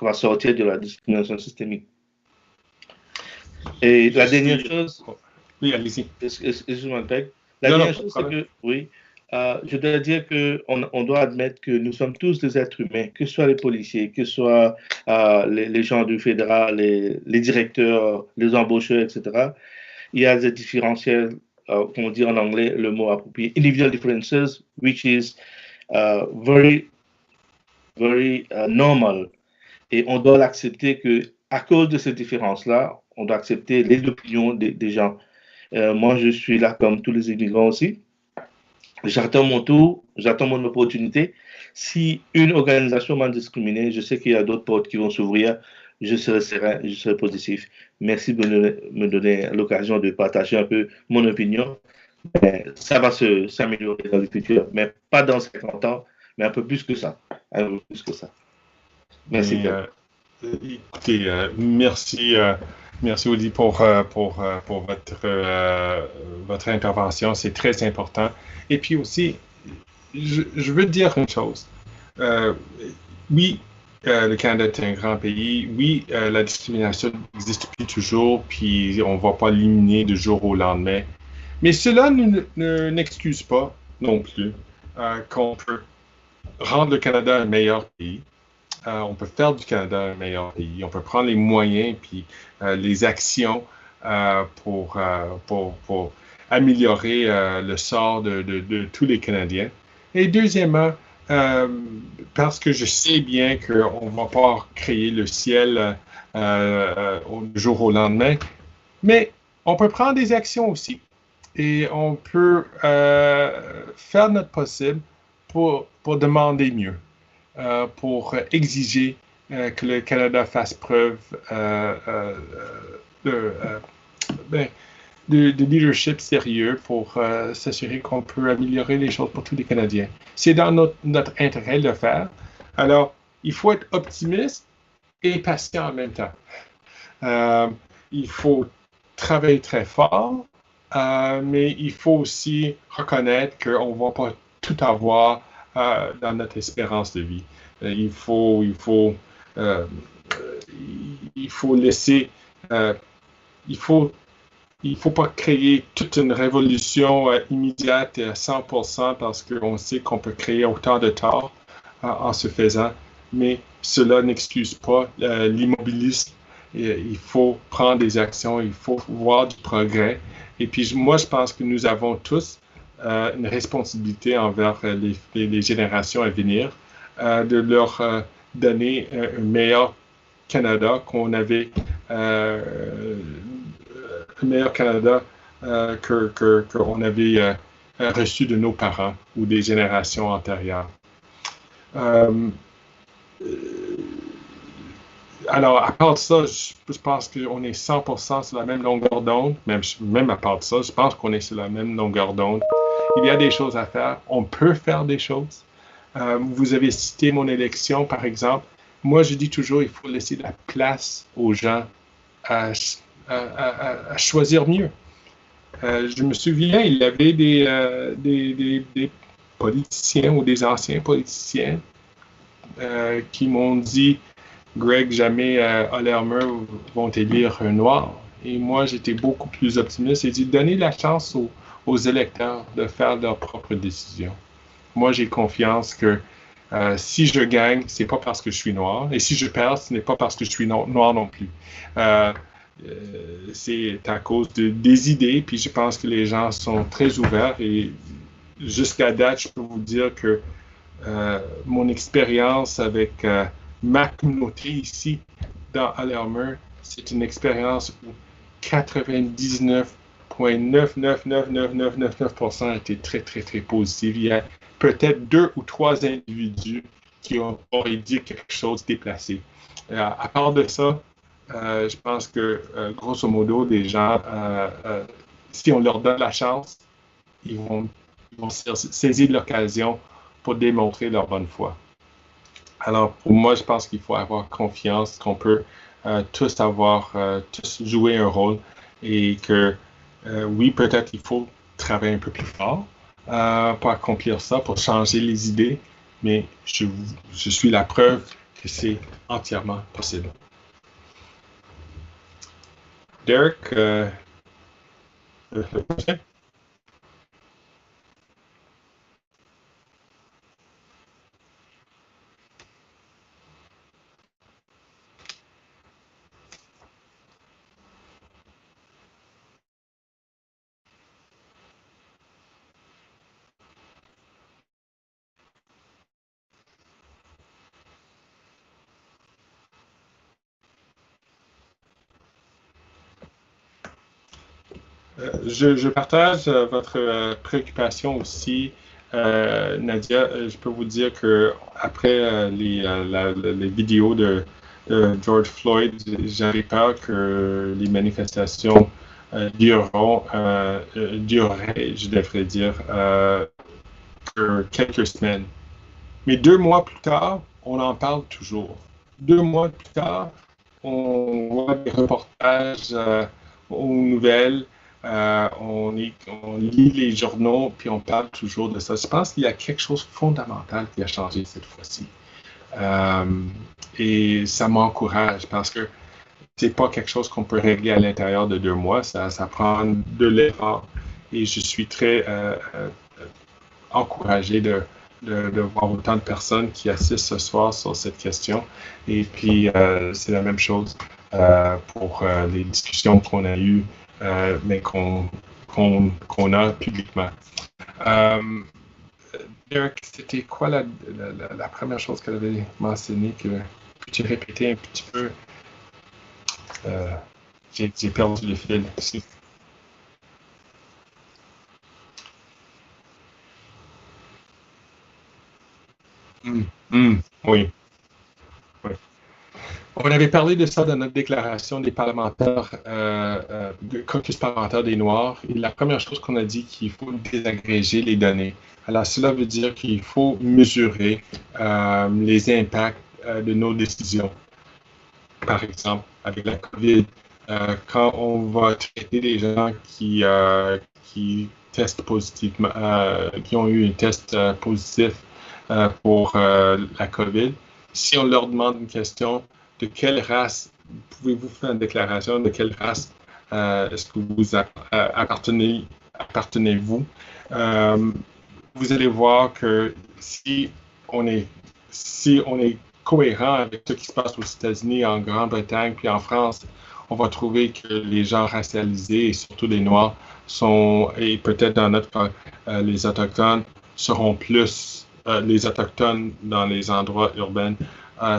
va sortir de la discrimination systémique. Et la dernière chose... Oui, allez-y. Excuse-moi, Greg. La dernière chose, c'est que, oui, je dois dire qu'on doit admettre que nous sommes tous des êtres humains, que ce soit les policiers, que ce soit les gens du fédéral, les directeurs, les embaucheurs, etc. Il y a des différentiels, comme on dit en anglais, le mot approprié, individual differences, which is very normal. Et on doit l'accepter qu'à cause de ces différences-là, on doit accepter les opinions des gens. Moi, je suis là comme tous les immigrants aussi. J'attends mon tour, j'attends mon opportunité. Si une organisation m'a discriminé, je sais qu'il y a d'autres portes qui vont s'ouvrir. Je serai serein, je serai positif. Merci de me donner l'occasion de partager un peu mon opinion. Ça va s'améliorer dans le futur, mais pas dans 50 ans, mais un peu plus que ça. Un peu plus que ça. Merci. Écoutez, merci Audi pour votre intervention. C'est très important. Et puis aussi, je veux dire une chose. Oui, le Canada est un grand pays. Oui, la discrimination existe depuis toujours, puis on ne va pas l'éliminer du jour au lendemain. Mais cela n'excuse pas non plus qu'on peut rendre le Canada un meilleur pays. On peut faire du Canada un meilleur pays. On peut prendre les moyens puis les actions pour améliorer le sort de tous les Canadiens. Et deuxièmement, parce que je sais bien qu'on ne va pas créer le ciel du jour au lendemain, mais on peut prendre des actions aussi. Et on peut faire notre possible pour demander mieux. Pour exiger que le Canada fasse preuve de leadership sérieux pour s'assurer qu'on peut améliorer les choses pour tous les Canadiens. C'est dans notre intérêt de le faire. Alors, il faut être optimiste et patient en même temps. Il faut travailler très fort, mais il faut aussi reconnaître qu'on ne va pas tout avoir dans notre espérance de vie. Il faut laisser... il faut pas créer toute une révolution immédiate et à 100% parce qu'on sait qu'on peut créer autant de tort en se faisant, mais cela n'excuse pas l'immobilisme. Il faut prendre des actions, il faut voir du progrès. Et puis moi, je pense que nous avons tous une responsabilité envers les générations à venir, de leur donner un meilleur Canada qu'on avait, un meilleur Canada qu'on avait reçu de nos parents ou des générations antérieures. Alors, à part de ça, je pense qu'on est 100% sur la même longueur d'onde. Même à part de ça, je pense qu'on est sur la même longueur d'onde. Il y a des choses à faire. On peut faire des choses. Vous avez cité mon élection, par exemple. Moi, je dis toujours, il faut laisser la place aux gens à choisir mieux. Je me souviens, il y avait des politiciens ou des anciens politiciens qui m'ont dit, Greg, jamais à Lermer vont élire un noir. Et moi, j'étais beaucoup plus optimiste et dit, donnez la chance aux électeurs de faire leurs propres décisions. Moi, j'ai confiance que si je gagne, c'est pas parce que je suis noir. Et si je perds, ce n'est pas parce que je suis noir non plus. C'est à cause des idées. Puis je pense que les gens sont très ouverts. Et jusqu'à date, je peux vous dire que mon expérience avec ma communauté ici, dans Lermer, c'est une expérience où 99,9999999% était très, très, très positive. Il y a peut-être 2 ou 3 individus qui auraient dit quelque chose déplacé. À part de ça, je pense que, grosso modo, les gens, si on leur donne la chance, ils vont saisir l'occasion pour démontrer leur bonne foi. Alors, pour moi, je pense qu'il faut avoir confiance qu'on peut tous jouer un rôle et que, oui, peut-être il faut travailler un peu plus fort pour accomplir ça, pour changer les idées, mais je suis la preuve que c'est entièrement possible. Derek, le prochain? Je partage votre préoccupation aussi, Nadia. Je peux vous dire que après les vidéos de George Floyd, j'avais peur que les manifestations dureraient, je devrais dire, que quelques semaines. Mais 2 mois plus tard, on en parle toujours. 2 mois plus tard, on voit des reportages aux nouvelles. On lit les journaux, puis on parle toujours de ça. Je pense qu'il y a quelque chose de fondamental qui a changé cette fois-ci. Et ça m'encourage parce que c'est pas quelque chose qu'on peut régler à l'intérieur de 2 mois. Ça prend de l'effort. Et je suis très encouragé de voir autant de personnes qui assistent ce soir sur cette question. Et puis, c'est la même chose pour les discussions qu'on a eues, mais qu'on a publiquement. Derek, c'était quoi la première chose qu'elle avait mentionnée? Peux-tu répéter un petit peu? J'ai perdu le fil. Oui. Oui. On avait parlé de ça dans notre déclaration des parlementaires, du caucus parlementaire des Noirs. Et la première chose qu'on a dit, qu'il faut désagréger les données. Alors, cela veut dire qu'il faut mesurer les impacts de nos décisions. Par exemple, avec la COVID, quand on va traiter des gens qui testent positivement, qui ont eu un test positif pour la COVID, si on leur demande une question, de quelle race pouvez-vous faire une déclaration, de quelle race est-ce que vous appartenez-vous, vous allez voir que si on est cohérent avec ce qui se passe aux États-Unis, en Grande-Bretagne, puis en France, on va trouver que les gens racialisés, et surtout les Noirs, et peut-être dans notre cas, les Autochtones, seront plus, les Autochtones dans les endroits urbains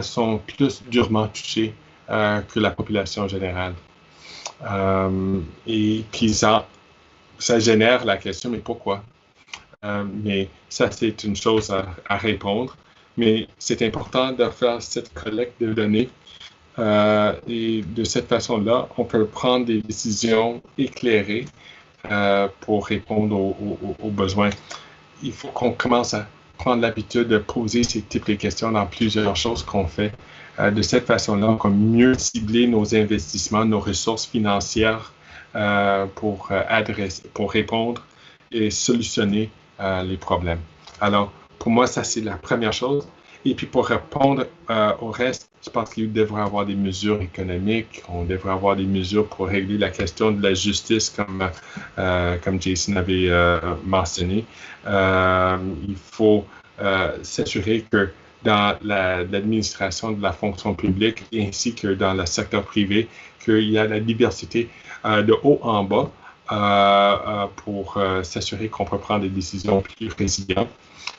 sont plus durement touchés que la population générale. Et puis ça génère la question, mais pourquoi? Mais ça, c'est une chose à répondre. Mais c'est important de faire cette collecte de données. Et de cette façon-là, on peut prendre des décisions éclairées pour répondre aux besoins. Il faut qu'on commence à prendre l'habitude de poser ces types de questions dans plusieurs choses qu'on fait. De cette façon-là, on peut mieux cibler nos investissements, nos ressources financières pour répondre et solutionner les problèmes. Alors, pour moi, ça, c'est la première chose. Et puis, pour répondre au reste, je pense qu'il devrait y avoir des mesures économiques, on devrait avoir des mesures pour régler la question de la justice, comme Jason avait mentionné. Il faut s'assurer que dans l'administration de la fonction publique ainsi que dans le secteur privé, qu'il y a la diversité de haut en bas pour s'assurer qu'on peut prendre des décisions plus résilientes.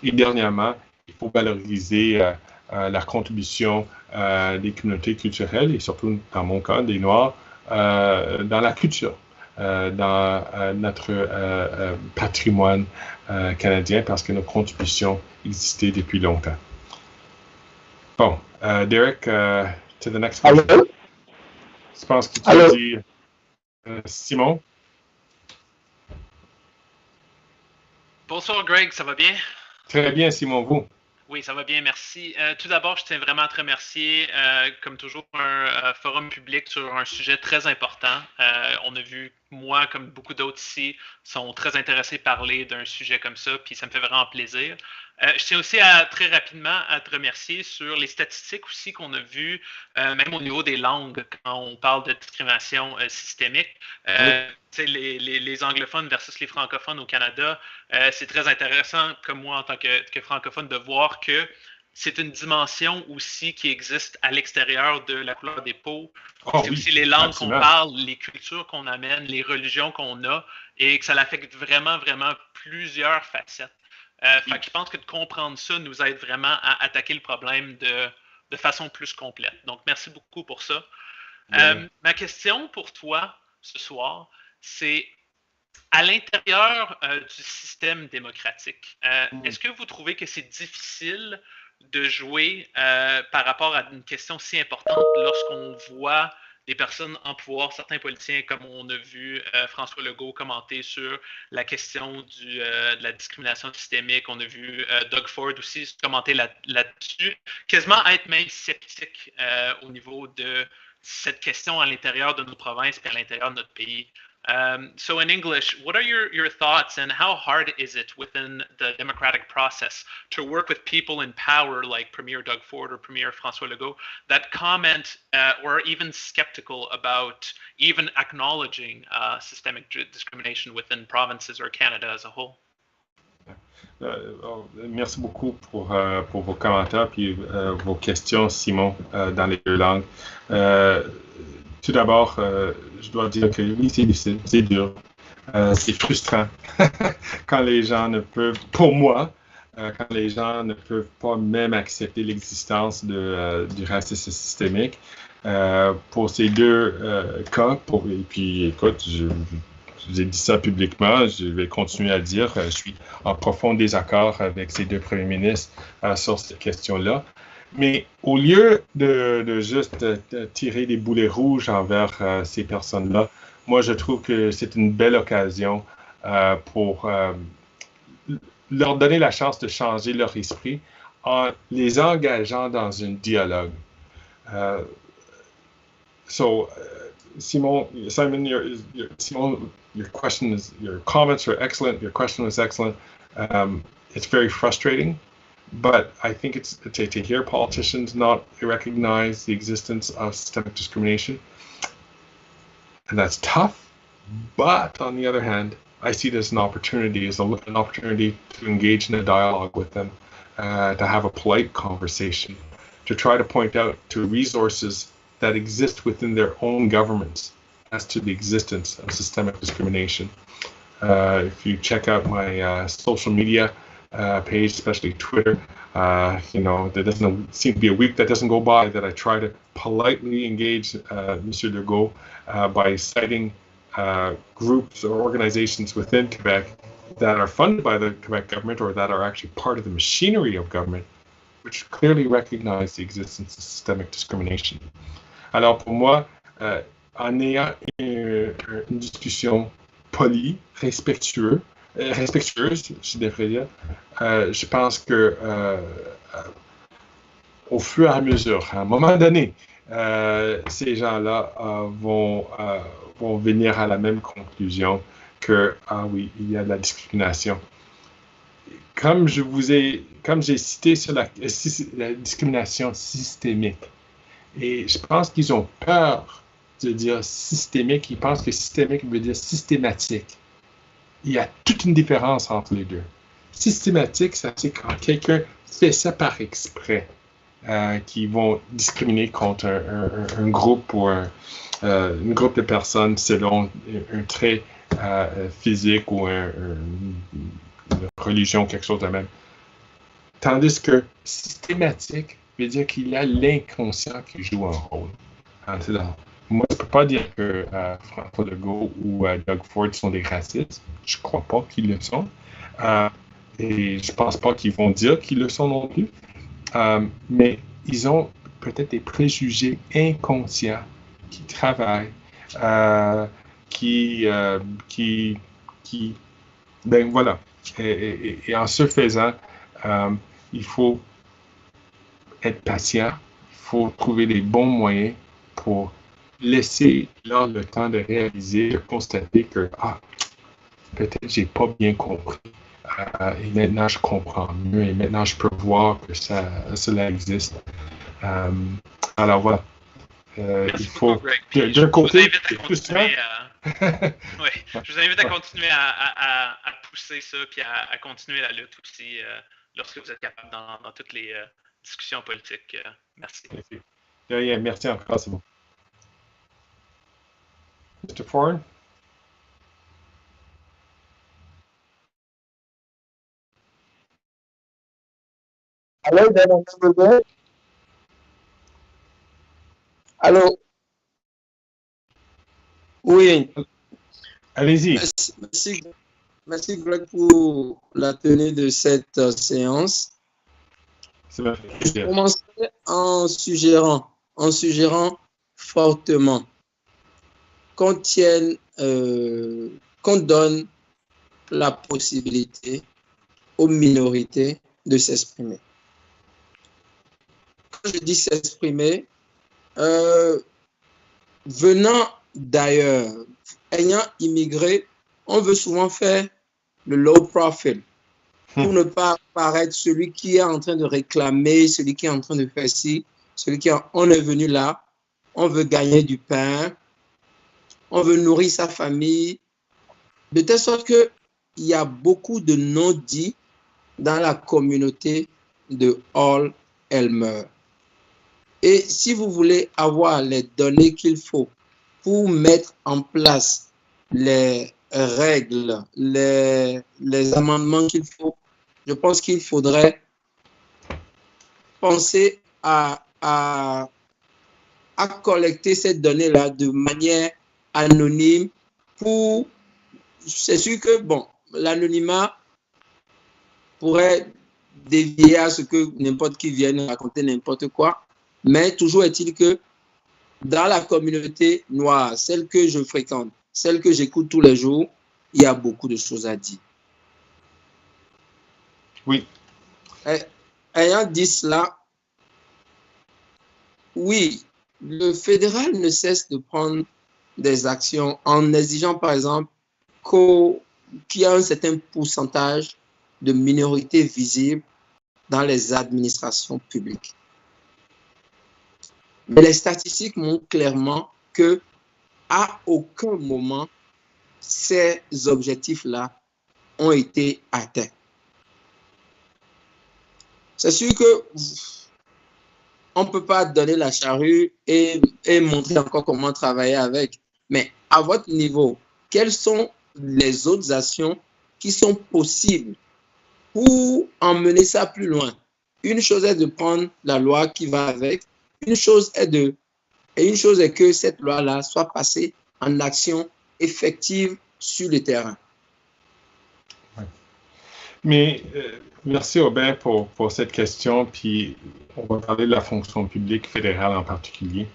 Et dernièrement, il faut valoriser la contribution des communautés culturelles et surtout, dans mon cas, des Noirs, dans la culture, dans notre patrimoine canadien parce que nos contributions existaient depuis longtemps. Bon, Derek, to the next question. Allô? Je pense que tu as dit Simon. Bonsoir Greg, ça va bien? Très bien, Simon, vous? Oui, ça va bien, merci. Tout d'abord, je tiens vraiment à te remercier, comme toujours, un forum public sur un sujet très important. On a vu, moi, comme beaucoup d'autres ici, sont très intéressés par parler d'un sujet comme ça, puis ça me fait vraiment plaisir. Je tiens aussi très rapidement à te remercier sur les statistiques aussi qu'on a vues, même au niveau des langues, quand on parle de discrimination systémique. Les anglophones versus les francophones au Canada, c'est très intéressant, comme moi en tant que francophone, de voir que c'est une dimension aussi qui existe à l'extérieur de la couleur des peaux. C'est aussi les langues qu'on parle, les cultures qu'on amène, les religions qu'on a, et que ça l'affecte vraiment, vraiment plusieurs facettes. Fait que je pense que de comprendre ça nous aide vraiment à attaquer le problème de façon plus complète. Donc, merci beaucoup pour ça. Ma question pour toi ce soir, c'est à l'intérieur du système démocratique, est-ce que vous trouvez que c'est difficile de jouer par rapport à une question si importante lorsqu'on voit des personnes en pouvoir, certains politiciens, comme on a vu François Legault commenter sur la question de la discrimination systémique, on a vu Doug Ford aussi commenter là-dessus, quasiment être même sceptique au niveau de cette question à l'intérieur de nos provinces et à l'intérieur de notre pays. So in English, what are your thoughts and how hard is it within the democratic process to work with people in power like Premier Doug Ford or Premier François Legault that comment or are even skeptical about even acknowledging systemic discrimination within provinces or Canada as a whole? Merci beaucoup pour vos commentaires et vos questions, Simon, dans les deux langues. Tout d'abord, je dois dire que oui, c'est dur. C'est frustrant quand les gens ne peuvent, pour moi, quand les gens ne peuvent pas même accepter l'existence du racisme systémique. Pour ces deux cas, et puis écoute, je vous ai dit ça publiquement, je vais continuer à dire, je suis en profond désaccord avec ces deux premiers ministres sur cette question-là. Mais au lieu de juste tirer des boulets rouges envers ces personnes-là, moi, je trouve que c'est une belle occasion pour leur donner la chance de changer leur esprit en les engageant dans un dialogue. Simon, your comments are excellent. Your question was excellent. It's very frustrating. But I think it's to hear politicians not recognize the existence of systemic discrimination. And that's tough. But on the other hand, I see it as an opportunity, an opportunity to engage in a dialogue with them, to have a polite conversation, to try to point out to resources that exist within their own governments as to the existence of systemic discrimination. If you check out my social media page, especially Twitter, there doesn't seem to be a week that doesn't go by that I try to politely engage Monsieur Legault by citing groups or organizations within Quebec that are funded by the Quebec government or that are actually part of the machinery of government, which clearly recognize the existence of systemic discrimination. Alors pour moi, en ayant une discussion polie, respectueuse, je devrais dire, je pense que au fur et à mesure, à un moment donné, ces gens-là vont venir à la même conclusion que, ah oui, il y a de la discrimination. Comme j'ai cité sur la discrimination systémique, et je pense qu'ils ont peur de dire systémique, ils pensent que systémique veut dire systématique. Il y a toute une différence entre les deux. Systématique, ça c'est quand quelqu'un fait ça par exprès, qui vont discriminer contre un groupe ou un groupe de personnes selon un trait physique ou une religion, quelque chose de même. Tandis que systématique veut dire qu'il y a l'inconscient qui joue un rôle. Moi, je ne peux pas dire que François Legault ou Doug Ford sont des racistes. Je ne crois pas qu'ils le sont. Et je ne pense pas qu'ils vont dire qu'ils le sont non plus. Mais ils ont peut-être des préjugés inconscients qui travaillent, ben voilà. Et en ce faisant, il faut être patient, il faut trouver les bons moyens pour laisser leur le temps de réaliser, de constater que peut-être j'ai pas bien compris. Et maintenant je comprends mieux et maintenant je peux voir que cela existe. Alors voilà. Il faut d'un côté, oui, je vous invite à continuer à pousser ça puis à continuer la lutte aussi lorsque vous êtes capable dans toutes les discussions politiques. Merci. Merci encore, c'est bon. Mr. Ford? Allô? Oui. Allez-y. Merci Greg pour la tenue de cette séance. Je commencerai en suggérant fortement qu'on donne la possibilité aux minorités de s'exprimer. Quand je dis s'exprimer, venant d'ailleurs, ayant immigré, on veut souvent faire le low profile pour ne pas paraître celui qui est en train de réclamer, celui qui est en train de faire ci, on est venu là, on veut gagner du pain, on veut nourrir sa famille, de telle sorte qu'il y a beaucoup de non-dits dans la communauté de Hall-Elmer. Et si vous voulez avoir les données qu'il faut pour mettre en place les règles, les amendements qu'il faut, je pense qu'il faudrait penser à collecter ces données-là de manière anonyme pour... C'est sûr que, bon, l'anonymat pourrait dévier à ce que n'importe qui vienne raconter n'importe quoi, mais toujours est-il que dans la communauté noire, celle que je fréquente, celle que j'écoute tous les jours, il y a beaucoup de choses à dire. Oui. Ayant dit cela, oui, le fédéral ne cesse de prendre des actions en exigeant, par exemple, qu'il y a un certain pourcentage de minorités visibles dans les administrations publiques. Mais les statistiques montrent clairement que à aucun moment ces objectifs-là ont été atteints. C'est sûr que on ne peut pas donner la charrue et montrer encore comment travailler avec. Mais à votre niveau, quelles sont les autres actions qui sont possibles pour emmener ça plus loin? Une chose est de prendre la loi qui va avec, une chose est que cette loi-là soit passée en action effective sur le terrain. Ouais. Mais merci Aubin pour cette question, puis on va parler de la fonction publique fédérale en particulier.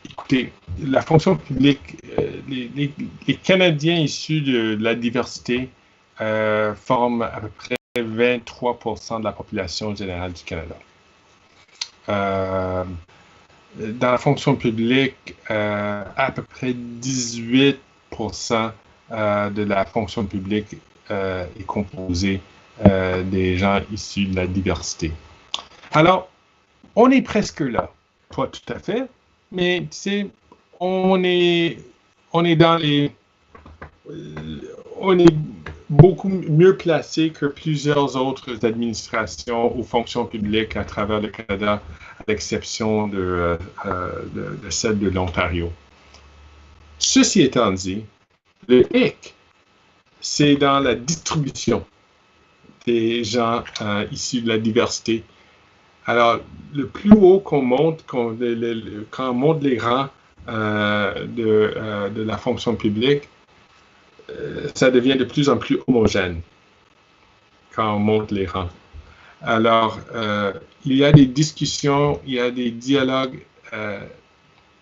Écoutez, la fonction publique, les Canadiens issus de la diversité forment à peu près 23% de la population générale du Canada. Dans la fonction publique, à peu près 18% de la fonction publique est composée des gens issus de la diversité. Alors, on est presque là. Pas tout à fait, mais tu sais, on est dans les... on est beaucoup mieux placé que plusieurs autres administrations ou fonctions publiques à travers le Canada, à l'exception de celle de l'Ontario. Ceci étant dit, le hic, c'est dans la distribution des gens issus de la diversité. Alors, le plus haut qu'on monte, quand on monte les rangs de la fonction publique, ça devient de plus en plus homogène quand on monte les rangs. Alors, il y a des discussions, il y a des dialogues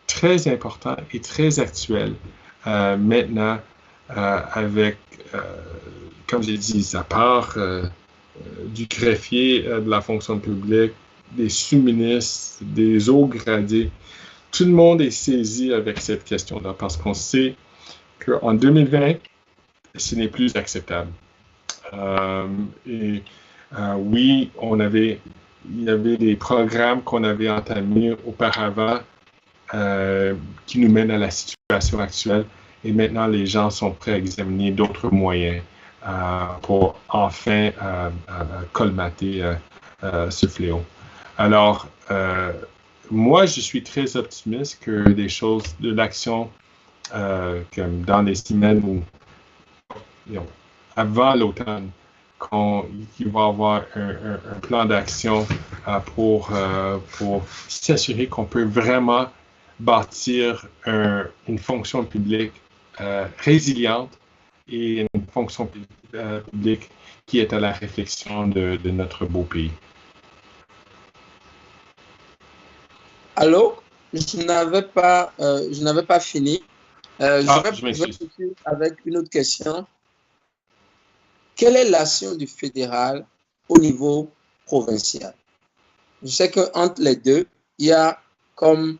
très importants et très actuels maintenant avec, comme j'ai dit, à part du greffier de la fonction publique, des sous-ministres, des hauts gradés. Tout le monde est saisi avec cette question-là parce qu'on sait qu'en 2020, ce n'est plus acceptable. Oui, il y avait des programmes qu'on avait entamés auparavant qui nous mènent à la situation actuelle et maintenant les gens sont prêts à examiner d'autres moyens pour enfin colmater ce fléau. Alors, moi, je suis très optimiste que des choses, de l'action, comme dans les semaines où, avant l'automne, qu'il va y avoir un plan d'action pour s'assurer qu'on peut vraiment bâtir une fonction publique résiliente et une fonction publique qui est à la réflexion de notre beau pays. Allô? Je n'avais pas fini. Je vais poursuivre avec une autre question. Quelle est l'action du fédéral au niveau provincial? Je sais qu'entre les deux, il y a comme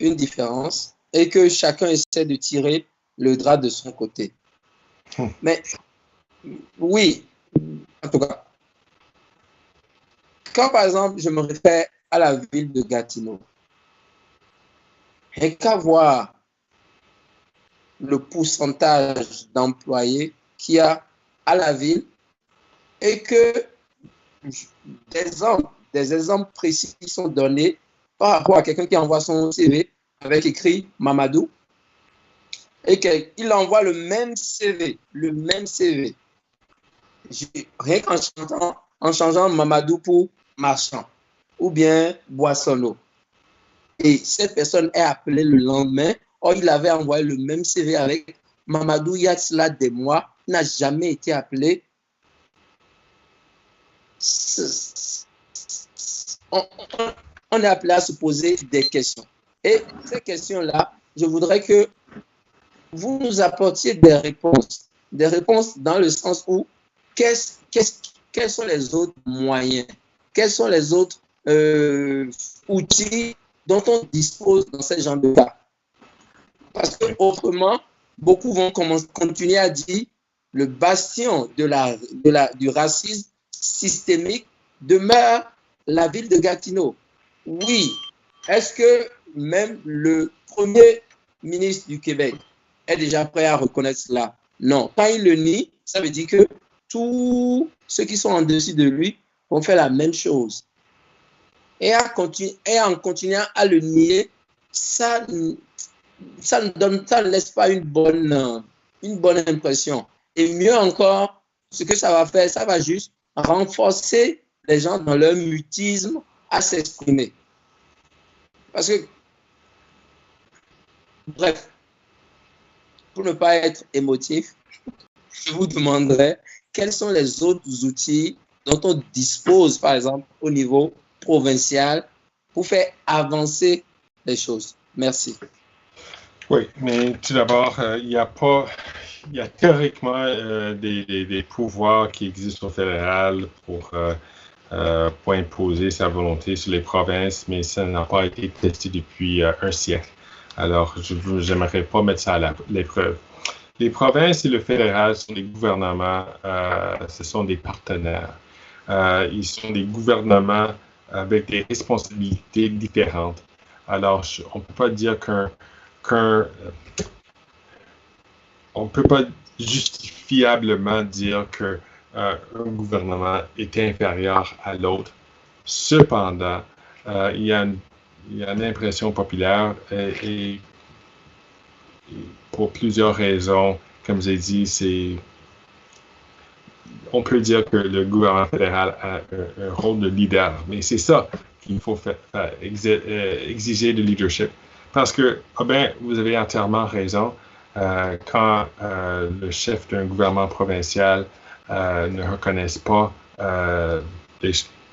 une différence et que chacun essaie de tirer le drap de son côté. Mais oui, en tout cas, quand par exemple je me réfère à la ville de Gatineau, et qu'à voir le pourcentage d'employés qu'il y a à la ville et que des exemples précis sont donnés par rapport à quelqu'un qui envoie son CV avec écrit Mamadou et qu'il envoie le même CV. Rien qu'en changeant Mamadou pour Marchand ou bien Boissonneau. Et cette personne est appelée le lendemain. Or, il avait envoyé le même CV avec Mamadou il y a cela des mois. Il n'a jamais été appelé. On est appelé à se poser des questions. Et ces questions-là, je voudrais que vous nous apportiez des réponses. Des réponses dans le sens où quels sont les autres moyens? Quels sont les autres outils dont on dispose dans ce genre de cas? Parce que autrement, beaucoup vont continuer à dire le bastion du racisme systémique demeure la ville de Gatineau. Oui, est-ce que même le premier ministre du Québec est déjà prêt à reconnaître cela? Non. Quand il le nie, ça veut dire que tous ceux qui sont en dessus de lui vont faire la même chose. et en continuant à le nier, ça ne laisse pas une bonne impression. Et mieux encore, ce que ça va faire, ça va juste renforcer les gens dans leur mutisme à s'exprimer. Parce que, bref, pour ne pas être émotif, je vous demanderai quels sont les autres outils dont on dispose, par exemple, au niveau provincial pour faire avancer les choses. Merci. Oui, mais tout d'abord, il y a théoriquement des pouvoirs qui existent au fédéral pour imposer sa volonté sur les provinces, mais ça n'a pas été testé depuis un siècle. Alors, je n'aimerais pas mettre ça à l'épreuve. Les provinces et le fédéral sont des gouvernements, ce sont des partenaires. Ils sont des gouvernements avec des responsabilités différentes. Alors, on ne peut pas dire on ne peut pas justifiablement dire qu'un gouvernement est inférieur à l'autre. Cependant, il y a une impression populaire et pour plusieurs raisons, comme j'ai dit, on peut dire que le gouvernement fédéral a un rôle de leader, mais c'est ça qu'il faut exiger de leadership. Parce que, vous avez entièrement raison, quand le chef d'un gouvernement provincial ne reconnaît pas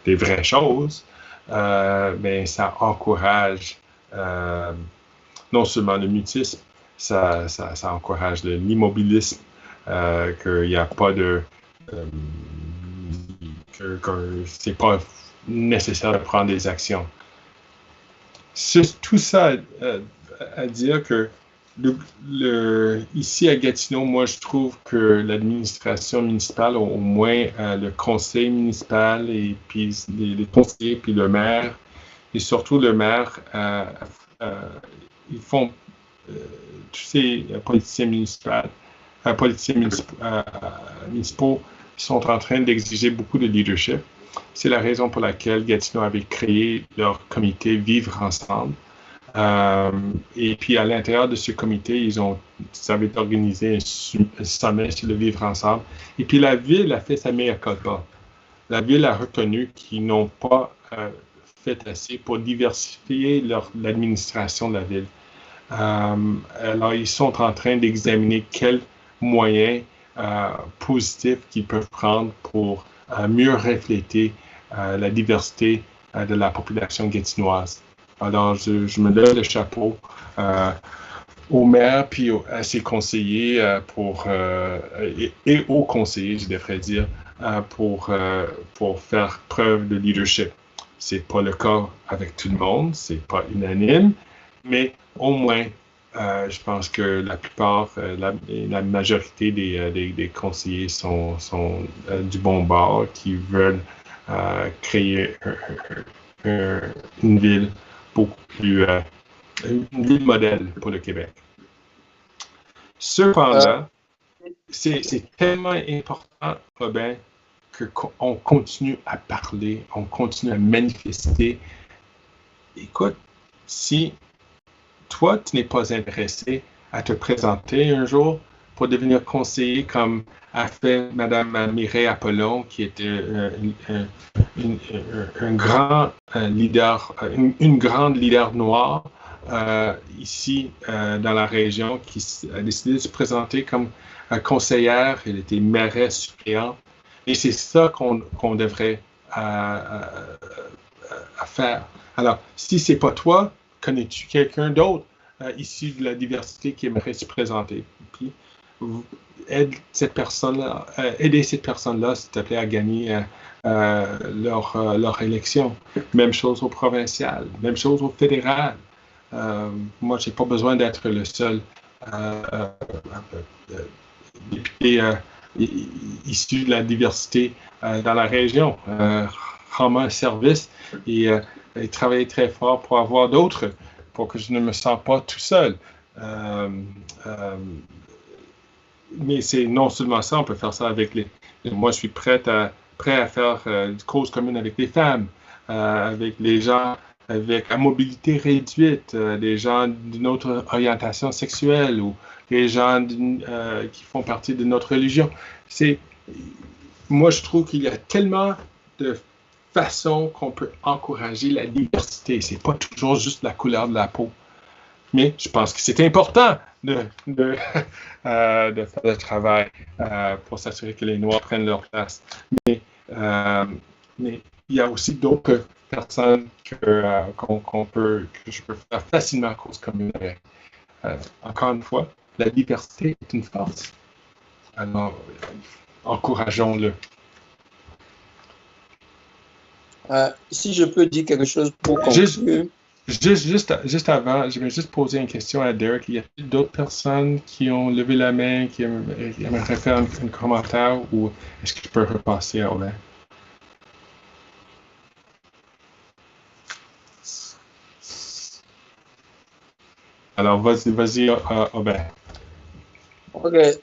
des vraies choses, mais ça encourage non seulement le mutisme, ça encourage l'immobilisme, qu'il n'y a pas de... que c'est pas nécessaire de prendre des actions. Tout ça à dire que ici à Gatineau, moi je trouve que l'administration municipale, au moins le conseil municipal et puis les conseillers puis le maire, et surtout le maire, ils font, tous ces politiciens municipaux sont en train d'exiger beaucoup de leadership. C'est la raison pour laquelle Gatineau avait créé leur comité Vivre ensemble. Et puis à l'intérieur de ce comité, ils avaient organisé un sommet sur le Vivre ensemble. Et puis la ville a fait sa mea culpa. La ville a reconnu qu'ils n'ont pas fait assez pour diversifier l'administration de la ville. Alors ils sont en train d'examiner quels moyens positifs qu'ils peuvent prendre pour mieux refléter la diversité de la population gatinoise. Alors, je me lève le chapeau au maire puis à ses conseillers et aux conseillers, je devrais dire, pour faire preuve de leadership. C'est pas le cas avec tout le monde, c'est pas unanime, mais au moins, je pense que la plupart, la majorité des conseillers sont du bon bord, qui veulent créer une ville beaucoup plus, une ville modèle pour le Québec. Cependant, c'est tellement important, Robin, qu'on continue à parler, on continue à manifester. Écoute, si toi, tu n'es pas intéressé à te présenter un jour pour devenir conseiller comme a fait Mme Mireille Apollon, qui était un grand leader, une grande leader noire ici dans la région, qui a décidé de se présenter comme conseillère. Elle était mairesse suppléante. Et c'est ça qu'on devrait faire. Alors, si ce n'est pas toi, connais-tu quelqu'un d'autre issu de la diversité qui aimerait se présenter? Puis, aidez cette personne-là, s'il te plaît, à gagner leur élection. Même chose au provincial, même chose au fédéral. Moi, je n'ai pas besoin d'être le seul député issu de la diversité dans la région. Rends-moi un service et travailler très fort pour avoir d'autres, pour que je ne me sente pas tout seul. Mais c'est non seulement ça, on peut faire ça avec moi, je suis prêt à faire une cause commune avec les femmes. avec les gens avec la mobilité réduite, les gens d'une autre orientation sexuelle ou les gens qui font partie de notre religion. Moi, je trouve qu'il y a tellement de façons qu'on peut encourager la diversité. C'est pas toujours juste la couleur de la peau. Mais je pense que c'est important de faire le travail pour s'assurer que les Noirs prennent leur place. Mais il y a aussi d'autres personnes que je peux faire facilement cause commune avec. Encore une fois, la diversité est une force. Alors, encourageons-le. Si je peux dire quelque chose pour conclure. Juste avant, je vais juste poser une question à Derek. Y a-t-il d'autres personnes qui ont levé la main, qui aimeraient faire un commentaire, ou est-ce que je peux repasser à Aubin? Alors, vas-y, Aubin. Okay,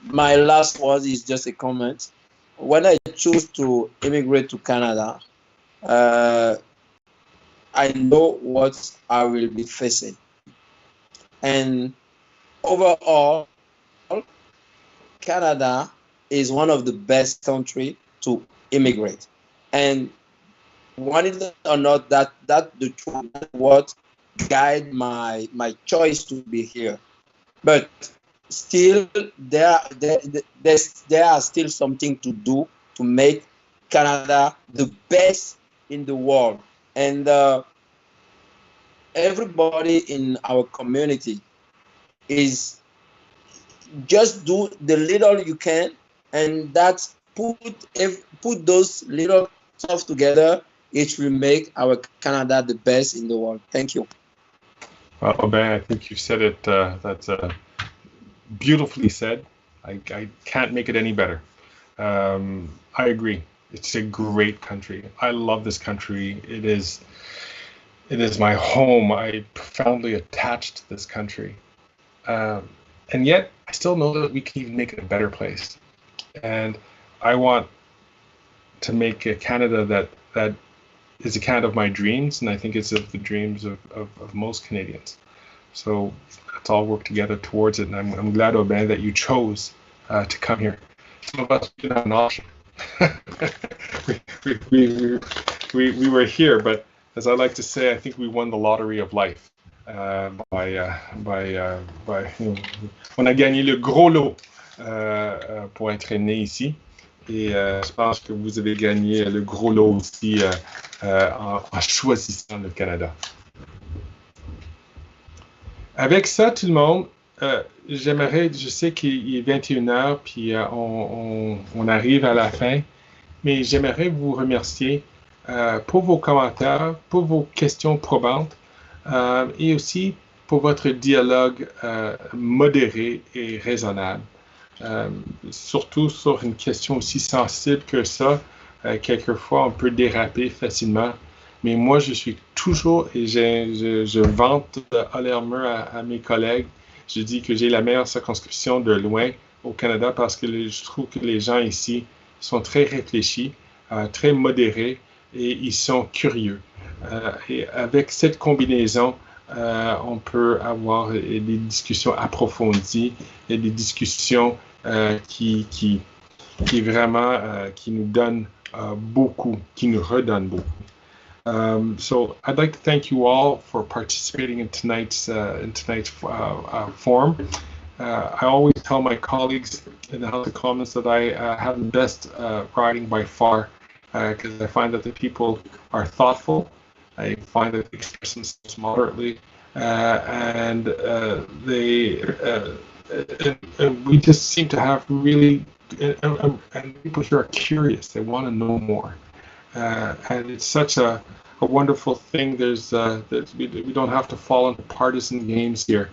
my last word is just a comment. When I choose to immigrate to Canada, I know what I will be facing. And overall, Canada is one of the best countries to immigrate. And want it or not, that the truth, what guide my choice to be here. But still, there are still something to do to make Canada the best in the world. And everybody in our community is just do the little you can, and that's put those little stuff together. It will make our Canada the best in the world. Thank you. Well, Aubin, I think you said it. That's beautifully said. I can't make it any better. I agree. It's a great country. I love this country. It is my home. I'm profoundly attached to this country. And yet, I still know that we can even make it a better place. And I want to make a Canada that is a Canada of my dreams, and I think it's of the dreams of most Canadians. So let's all work together towards it. And I'm glad, Aubin, that you chose to come here. Some of us didn't have an option. we were here, but as I like to say, I think we won the lottery of life. On a gagné le gros lot pour être né ici, et je pense que vous avez gagné le gros lot aussi en choisissant le Canada. Avec ça, tout le monde, je sais qu'il est 21h, puis on arrive à la fin, mais j'aimerais vous remercier pour vos commentaires, pour vos questions probantes, et aussi pour votre dialogue modéré et raisonnable. Surtout sur une question aussi sensible que ça, quelquefois on peut déraper facilement. Mais moi, je suis toujours, et je vante Hollermer à mes collègues, je dis que j'ai la meilleure circonscription de loin au Canada parce que je trouve que les gens ici sont très réfléchis, très modérés et ils sont curieux. Et avec cette combinaison, on peut avoir des discussions approfondies et des discussions qui vraiment qui nous donnent beaucoup, qui nous redonnent beaucoup. So I'd like to thank you all for participating in tonight's forum. I always tell my colleagues in the House of Commons that I have the best writing by far because I find that the people are thoughtful. I find that they express themselves moderately, and we just seem to have really, and people here are curious. They want to know more, and it's such a wonderful thing. There's we don't have to fall into partisan games here.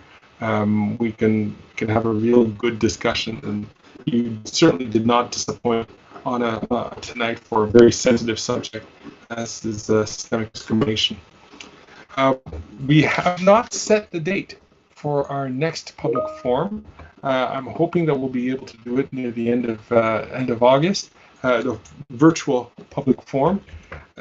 We can have a real good discussion, and you certainly did not disappoint on tonight for a very sensitive subject as is systemic discrimination. We have not set the date for our next public forum. I'm hoping that we'll be able to do it near the end of August, the virtual public forum.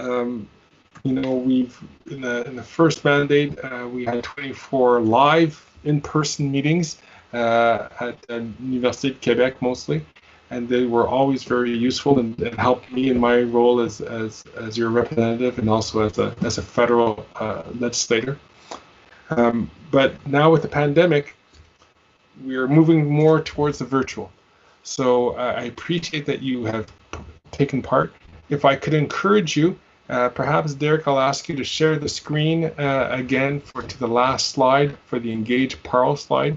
You know, we've in the first mandate, we had 24 live in-person meetings at the Université de Québec mostly, and they were always very useful and helped me in my role as your representative and also as a federal legislator. But now with the pandemic, we are moving more towards the virtual. So I appreciate that you have taken part. If I could encourage you, perhaps Derek, I'll ask you to share the screen again to the last slide, for the Engage Parle slide.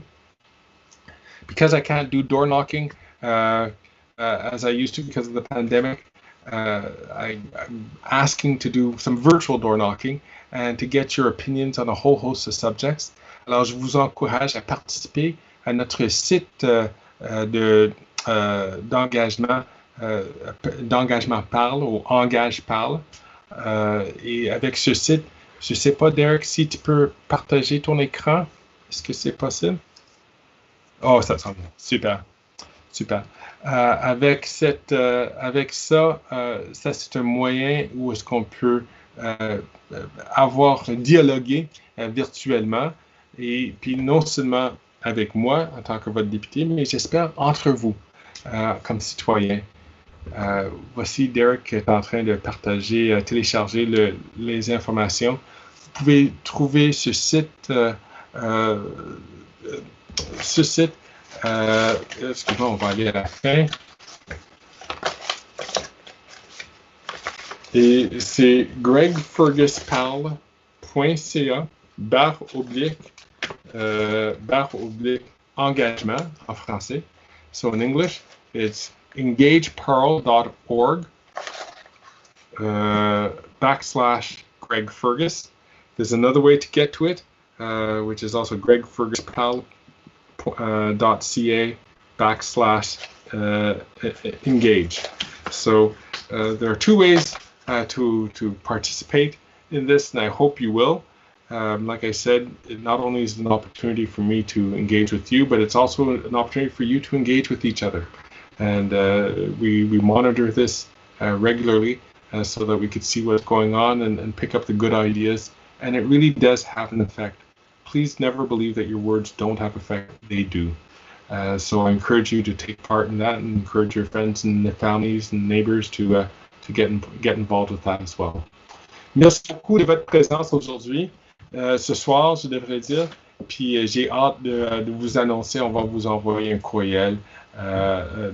Because I can't do door knocking as I used to because of the pandemic, I'm asking to do some virtual door knocking and to get your opinions on a whole host of subjects. Alors, je vous encourage à participer à notre site d'engagement Parle, ou Engage Parle. Et avec ce site, je ne sais pas, Derek, si tu peux partager ton écran. Est-ce que c'est possible? Oh, ça semble super. Super. Avec ça, ça c'est un moyen où est-ce qu'on peut dialoguer virtuellement, et puis non seulement avec moi en tant que votre député, mais j'espère entre vous comme citoyens. Voici Derek qui est en train de partager, télécharger les informations. Vous pouvez trouver ce site. Excusez-moi, on va aller à la fin. Et c'est gregfergus.ca/engagement en français. So in English, it's engageparle.org /Greg Fergus. There's another way to get to it, which is also gregfergus.ca/engage. So there are two ways to participate in this, and I hope you will. Like I said, it not only is an opportunity for me to engage with you, but it's also an opportunity for you to engage with each other. And we monitor this regularly so that we could see what's going on and pick up the good ideas. And it really does have an effect. Please never believe that your words don't have effect. They do. So I encourage you to take part in that, and encourage your friends and their families and neighbors to get involved with that as well. Merci beaucoup de votre présence aujourd'hui. Ce soir, je devrais dire. Puis j'ai hâte de vous annoncer, on va vous envoyer un courriel